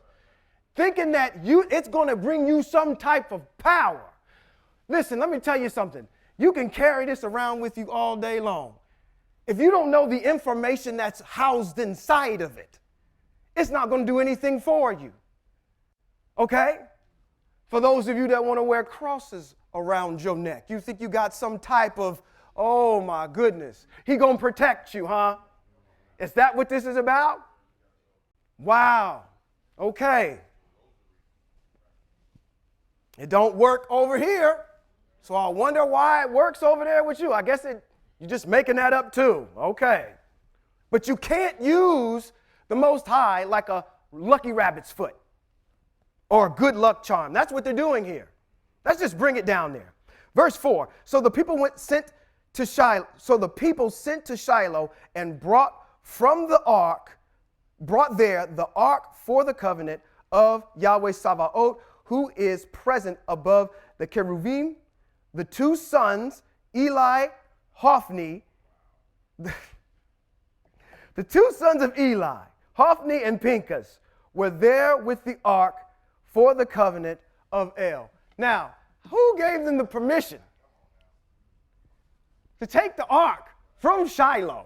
thinking that it's going to bring you some type of power. Listen, let me tell you something. You can carry this around with you all day long. If you don't know the information that's housed inside of it, it's not going to do anything for you. Okay? For those of you that want to wear crosses around your neck, you think you got some type of, oh my goodness, he going to protect you, huh? Is that what this is about? Wow. Okay. It don't work over here, so I wonder why it works over there with you. I guess you're just making that up too. Okay. But you can't use the Most High like a lucky rabbit's foot or a good luck charm. That's what they're doing here. Let's just bring it down there. Verse 4. So the people sent to Shiloh and brought there the ark for the covenant of Yahweh Sabaoth, who is present above the cherubim. The two sons, Eli, Hophni, the two sons of Eli, Hophni and Pinchas, were there with the ark for the covenant of El. Now, who gave them the permission to take the ark from Shiloh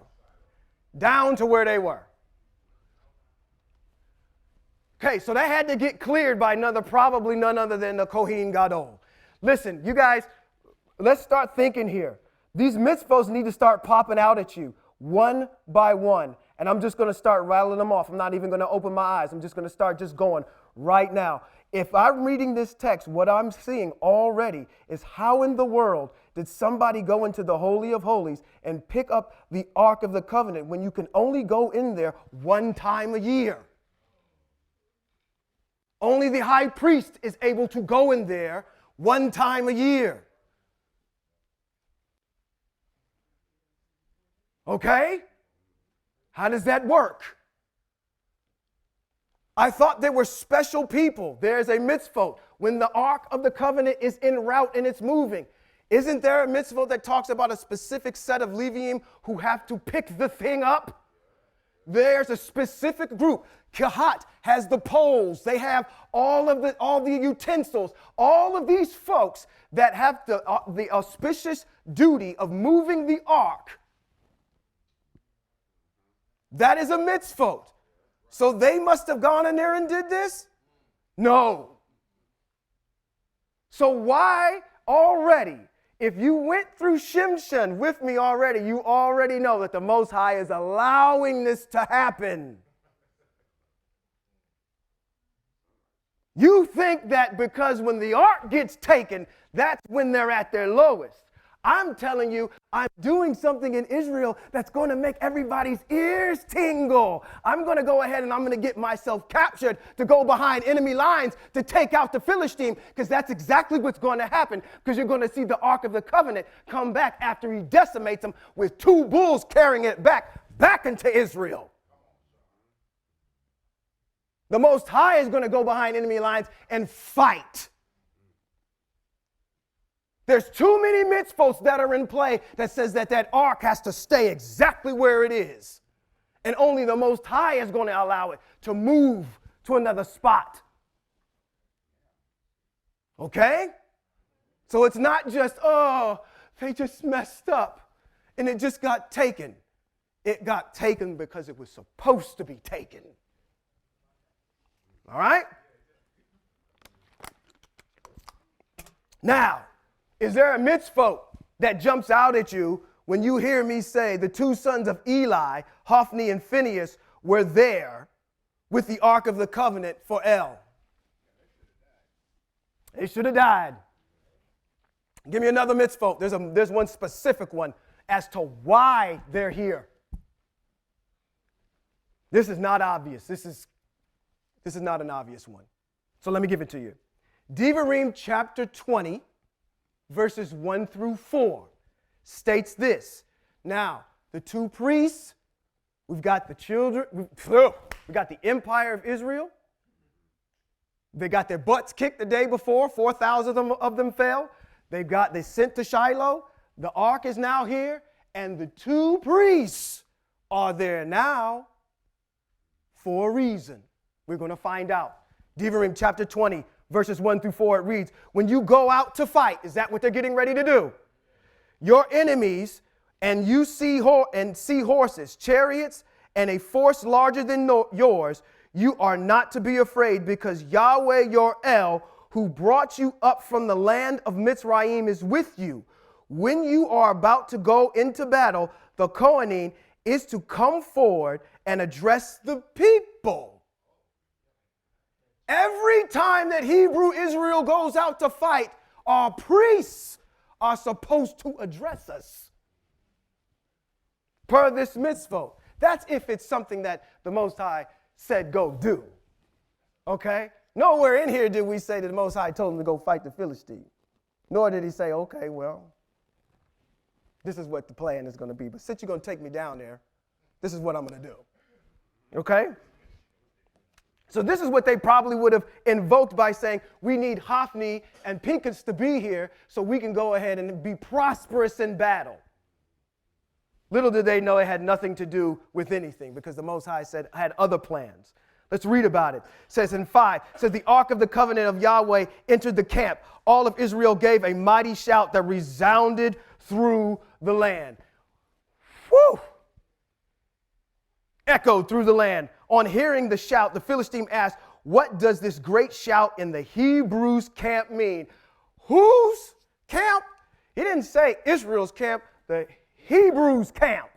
down to where they were? Okay, so that had to get cleared by probably none other than the Kohen Gadol. Listen, you guys, let's start thinking here. These mitzvos need to start popping out at you one by one. And I'm just going to start rattling them off. I'm not even going to open my eyes. I'm just going to start just going right now. If I'm reading this text, what I'm seeing already is how in the world did somebody go into the Holy of Holies and pick up the Ark of the Covenant when you can only go in there one time a year? Only the high priest is able to go in there one time a year. Okay? How does that work? I thought there were special people. There's a mitzvot. When the Ark of the Covenant is en route and it's moving, isn't there a mitzvot that talks about a specific set of Leviim who have to pick the thing up? There's a specific group. Kahat has the poles. They have all the utensils. All of these folks that have the auspicious duty of moving the ark. That is a mitzvot. So they must have gone in there and did this? No. So why already, if you went through Shimshon with me already, you already know that the Most High is allowing this to happen. You think that because when the ark gets taken, that's when they're at their lowest. I'm telling you, I'm doing something in Israel that's going to make everybody's ears tingle. I'm going to go ahead and I'm going to get myself captured to go behind enemy lines to take out the Philistine, because that's exactly what's going to happen, because you're going to see the Ark of the Covenant come back after he decimates them with 2 bulls carrying it back into Israel. The Most High is going to go behind enemy lines and fight. There's too many mitzvos that are in play that says that ark has to stay exactly where it is. And only the Most High is going to allow it to move to another spot. Okay? So it's not just, oh, they just messed up and it just got taken. It got taken because it was supposed to be taken. All right? Now, is there a mitzvah that jumps out at you when you hear me say the 2 sons of Eli, Hophni and Phinehas, were there with the Ark of the Covenant for El? They should have died. Give me another mitzvah. There's one specific one as to why they're here. This is not obvious. This is not an obvious one. So let me give it to you. Devarim chapter 20, verses 1 through 4 states this. Now, the 2 priests, we've got the children, we got the empire of Israel. They got their butts kicked the day before. 4,000 of them fell. They sent to Shiloh. The ark is now here, and the 2 priests are there now for a reason. We're going to find out. Devarim chapter 20, verses 1 through 4, it reads, when you go out to fight, is that what they're getting ready to do? Your enemies, and you see horses, chariots, and a force larger than yours, you are not to be afraid, because Yahweh your El, who brought you up from the land of Mitzrayim, is with you. When you are about to go into battle, the Kohanim is to come forward and address the people. Every time that Hebrew Israel goes out to fight, our priests are supposed to address us. Per this mitzvah. That's if it's something that the Most High said go do. Okay? Nowhere in here did we say that the Most High told him to go fight the Philistine. Nor did he say, okay, well, this is what the plan is going to be. But since you're going to take me down there, this is what I'm going to do. Okay? So this is what they probably would have invoked by saying, we need Hophni and Phinehas to be here so we can go ahead and be prosperous in battle. Little did they know it had nothing to do with anything, because the Most High said had other plans. Let's read about it. It says in 5, it says the Ark of the Covenant of Yahweh entered the camp. All of Israel gave a mighty shout that resounded through the land. Whew! Echoed through the land. On hearing the shout, the Philistine asked, what does this great shout in the Hebrews' camp mean? Whose camp? He didn't say Israel's camp, the Hebrews' camp.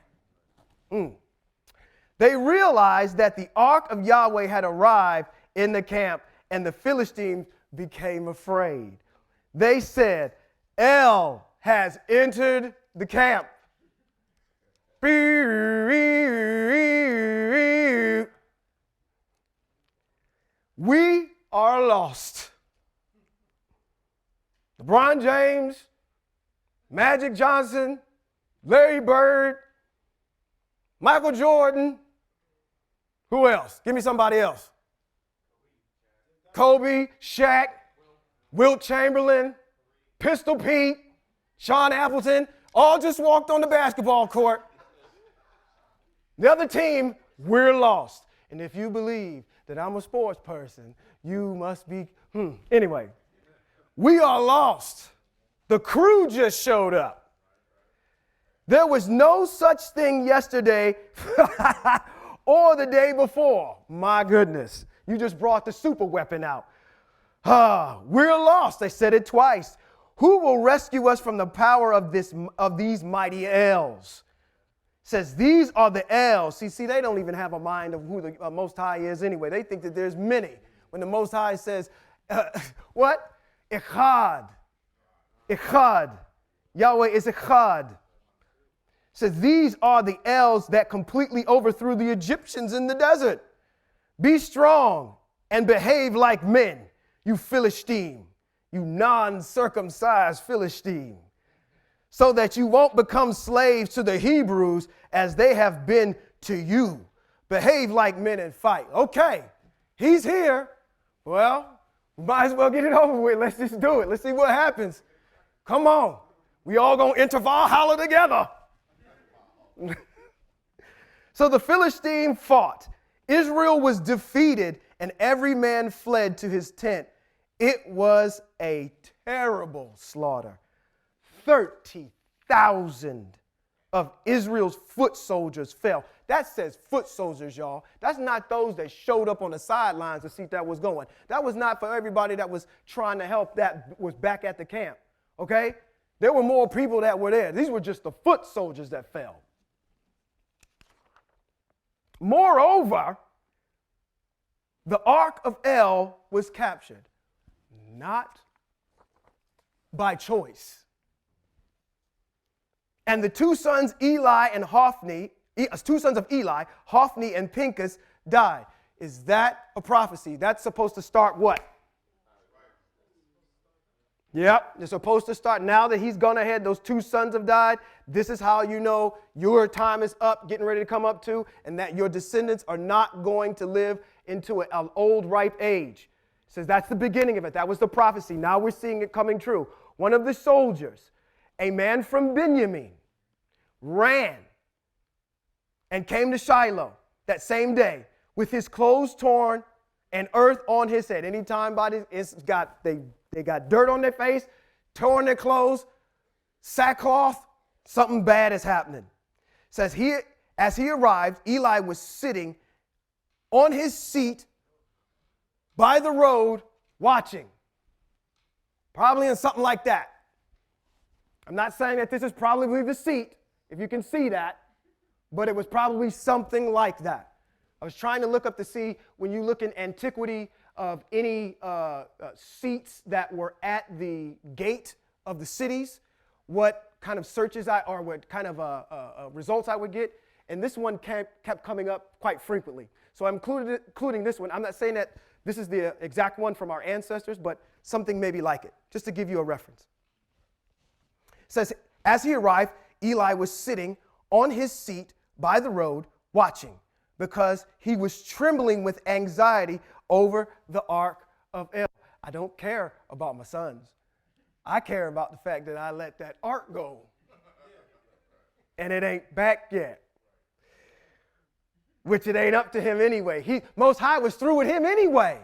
They realized that the ark of Yahweh had arrived in the camp, and the Philistines became afraid. They said, El has entered the camp. We are lost. LeBron James, Magic Johnson, Larry Bird, Michael Jordan. Who else? Give me somebody else. Kobe, Shaq, Wilt Chamberlain, Pistol Pete, Shawn Appleton, all just walked on the basketball court. The other team, we're lost. And if you believe that I'm a sports person, you must be, Anyway, we are lost. The crew just showed up. There was no such thing yesterday or the day before. My goodness, you just brought the super weapon out. We're lost. They said it twice. Who will rescue us from the power of these mighty Els? Says these are the Els. See, they don't even have a mind of who the Most High is anyway. They think that there's many. When the Most High says, what? Echad. Echad. Yahweh is Echad. Says, these are the L's that completely overthrew the Egyptians in the desert. Be strong and behave like men, you Philistine, you non-circumcised Philistine, so that you won't become slaves to the Hebrews as they have been to you. Behave like men and fight. Okay, he's here. Well, we might as well get it over with. Let's just do it. Let's see what happens. Come on. We all gonna enter Valhalla together. So the Philistine fought. Israel was defeated, and every man fled to his tent. It was a terrible slaughter. 30,000 of Israel's foot soldiers fell. That says foot soldiers, y'all. That's not those that showed up on the sidelines to see if that was going. That was not for everybody that was trying to help that was back at the camp, okay? There were more people that were there. These were just the foot soldiers that fell. Moreover, the Ark of El was captured, not by choice. And the two sons of Eli, Hophni and Pinchas, died. Is that a prophecy? That's supposed to start what? Yep, they're supposed to start. Now that he's gone ahead, those two sons have died. This is how you know your time is up, getting ready to come up to, and that your descendants are not going to live into an old, ripe age. It says that's the beginning of it. That was the prophecy. Now we're seeing it coming true. One of the soldiers, a man from Benjamin, ran and came to Shiloh that same day with his clothes torn and earth on his head. Anytime they got dirt on their face, torn their clothes, sackcloth, something bad is happening. It says as he arrived, Eli was sitting on his seat by the road watching. Probably in something like that. I'm not saying that this is probably the seat, if you can see that, but it was probably something like that. I was trying to look up to see when you look in antiquity of any seats that were at the gate of the cities, what kind of searches or what kind of results I would get. And this one kept coming up quite frequently. So I'm including this one. I'm not saying that this is the exact one from our ancestors, but something maybe like it, just to give you a reference. It says, as he arrived, Eli was sitting on his seat by the road watching because he was trembling with anxiety over the Ark of El. I don't care about my sons. I care about the fact that I let that Ark go. And it ain't back yet. Which it ain't up to him anyway. Most High was through with him anyway.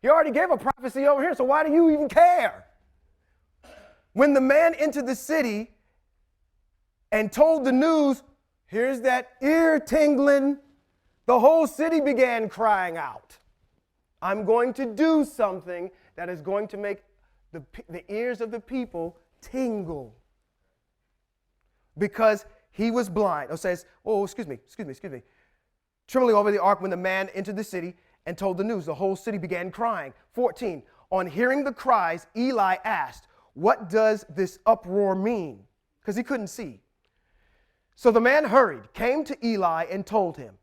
He already gave a prophecy over here, so why do you even care? When the man entered the city and told the news, here's that ear tingling, the whole city began crying out. I'm going to do something that is going to make the ears of the people tingle. Because he was blind. It says, excuse me. Trembling over the ark when the man entered the city and told the news, the whole city began crying. 14, on hearing the cries, Eli asked, what does this uproar mean? Because he couldn't see. So the man hurried, came to Eli and told him.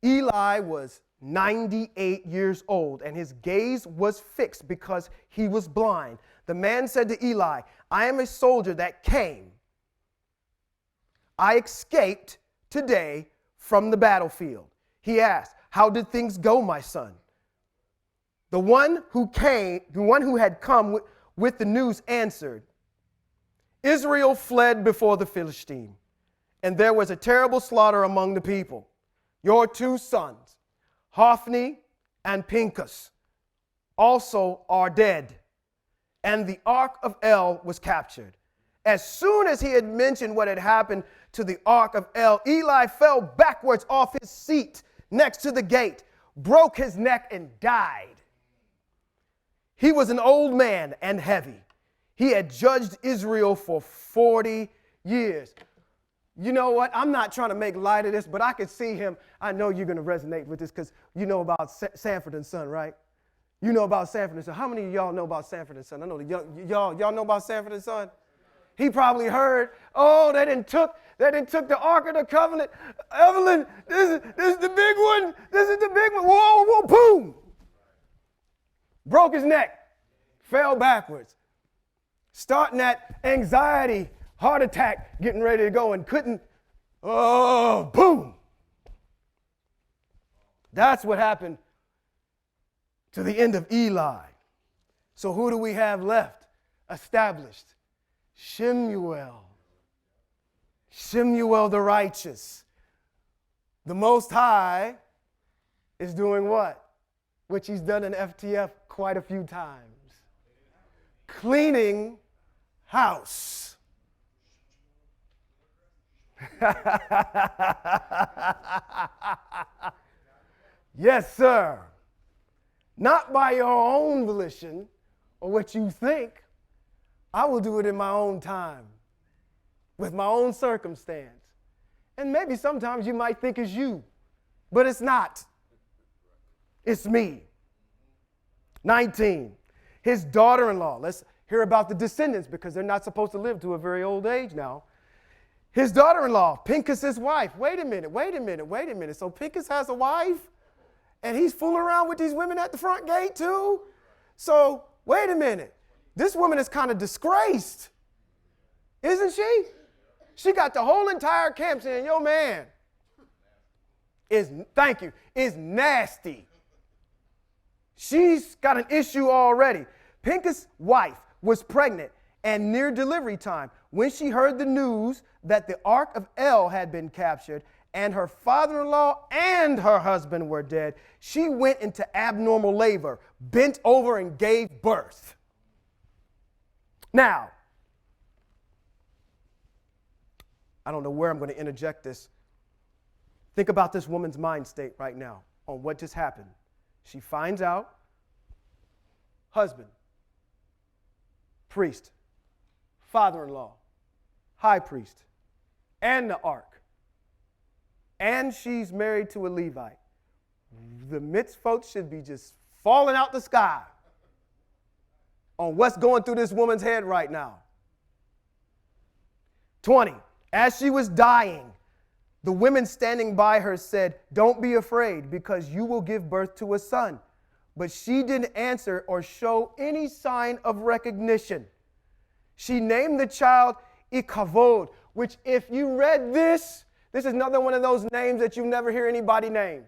Eli was 98 years old, and his gaze was fixed because he was blind. The man said to Eli, I am a soldier that came. I escaped today from the battlefield. He asked, how did things go, my son? The one who had come with the news answered, Israel fled before the Philistine, and there was a terrible slaughter among the people. Your two sons, Hophni and Pinchas, also are dead, and the Ark of El was captured. As soon as he had mentioned what had happened to the Ark of El, Eli fell backwards off his seat next to the gate, broke his neck, and died. He was an old man and heavy. He had judged Israel for 40 years. You know what? I'm not trying to make light of this, but I could see him. I know you're going to resonate with this because you know about Sanford and Son, right? You know about Sanford and Son. How many of y'all know about Sanford and Son? I know y'all know about Sanford and Son. He probably heard, oh, they done took the Ark of the Covenant. Evelyn, this is the big one. This is the big one. Whoa, whoa, boom. Broke his neck, fell backwards. Starting that anxiety, heart attack, getting ready to go and couldn't, oh, boom. That's what happened to the end of Eli. So who do we have left? Established. Sh'mu'el. Sh'mu'el the righteous. The Most High is doing what? Which he's done in FTF quite a few times. Cleaning house. Yes, sir. Not by your own volition or what you think. I will do it in my own time, with my own circumstance. And maybe sometimes you might think it's you, but it's not. It's me. 19. His daughter-in-law. Let's hear about the descendants because they're not supposed to live to a very old age now. His daughter-in-law, Pinchas's wife. Wait a minute. So Pinchas has a wife and he's fooling around with these women at the front gate too? So wait a minute. This woman is kind of disgraced, isn't she? She got the whole entire camp saying, yo, man, is nasty. She's got an issue already. Pinchas' wife was pregnant and near delivery time when she heard the news that the Ark of El had been captured and her father-in-law and her husband were dead. She went into abnormal labor, bent over and gave birth. Now, I don't know where I'm going to interject this. Think about this woman's mind state right now on what just happened. She finds out, husband, priest, father-in-law, high priest, and the ark. And she's married to a Levite. The mitzvot should be just falling out the sky on what's going through this woman's head right now. 20. As she was dying, the women standing by her said, don't be afraid, because you will give birth to a son. But she didn't answer or show any sign of recognition. She named the child Ikavod, which if you read this is another one of those names that you never hear anybody named.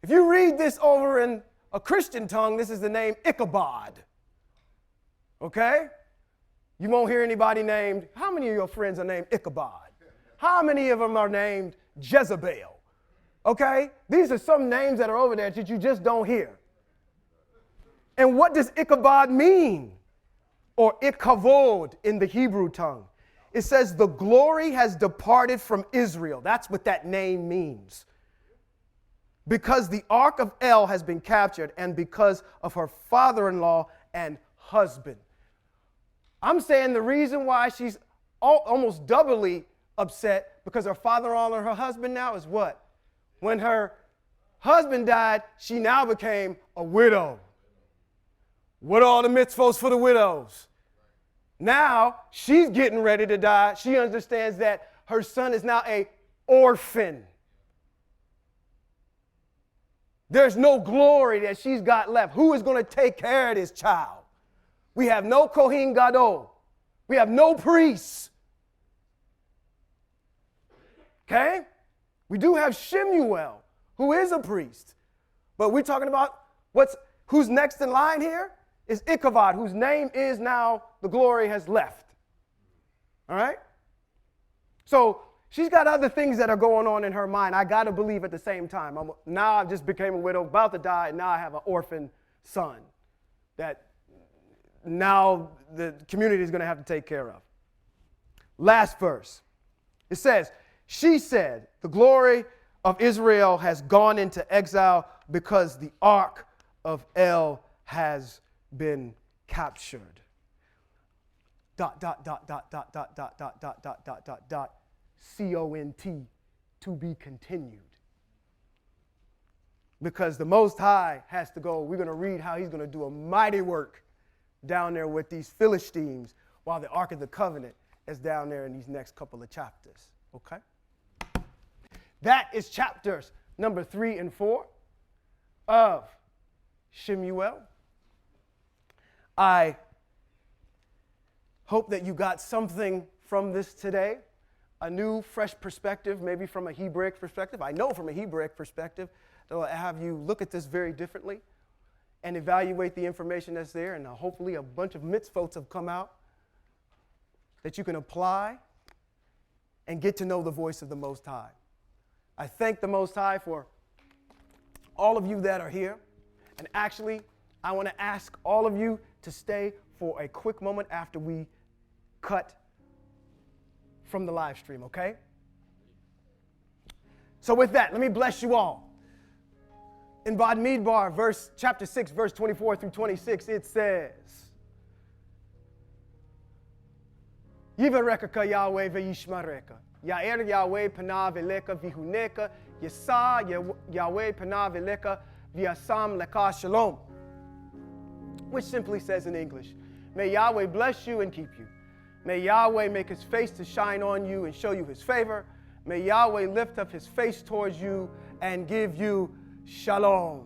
If you read this over in a Christian tongue, this is the name Ichabod. Okay? You won't hear anybody named. How many of your friends are named Ichabod? How many of them are named Jezebel? Okay? These are some names that are over there that you just don't hear. And what does Ichabod mean? Or Ikavod in the Hebrew tongue. It says the glory has departed from Israel. That's what that name means. Because the Ark of El has been captured and because of her father-in-law and husband. I'm saying the reason why she's almost doubly upset because her father-in-law and her husband now is what? When her husband died, she now became a widow. What are all the mitzvos for the widows? Now she's getting ready to die. She understands that her son is now an orphan. There's no glory that she's got left. Who is going to take care of this child? We have no Kohen Gadol. We have no priests. Okay? We do have Sh'mu'el, who is a priest. But we're talking about who's next in line here is Ichabod, whose name is now the glory has left. All right? So she's got other things that are going on in her mind. I got to believe at the same time. Now I just became a widow, about to die, and now I have an orphan son that now the community is going to have to take care of. Last verse. It says, she said, the glory of Israel has gone into exile because the Ark of El has been captured. ... CONT, to be continued. Because the Most High has to go. We're going to read how he's going to do a mighty work down there with these Philistines while the Ark of the Covenant is down there in these next couple of chapters, okay? That is chapters number 3 and 4 of 1Sh'mu'el. I hope that you got something from this today, a new, fresh perspective, maybe from a Hebraic perspective. I know from a Hebraic perspective that will have you look at this very differently and evaluate the information that's there, and hopefully a bunch of mitzvot have come out that you can apply and get to know the voice of the Most High. I thank the Most High for all of you that are here, and actually, I want to ask all of you to stay for a quick moment after we cut from the live stream, okay? So with that, let me bless you all. In Bamidbar, chapter 6, verse 24 through 26, it says, Yivarekaka Yahweh ve'yishmareka, Ya'er Yahweh panav eleka vihuneka, Yasa Yahweh panav eleka v'yasam leka shalom, which simply says in English, may Yahweh bless you and keep you. May Yahweh make his face to shine on you and show you his favor. May Yahweh lift up his face towards you and give you shalom.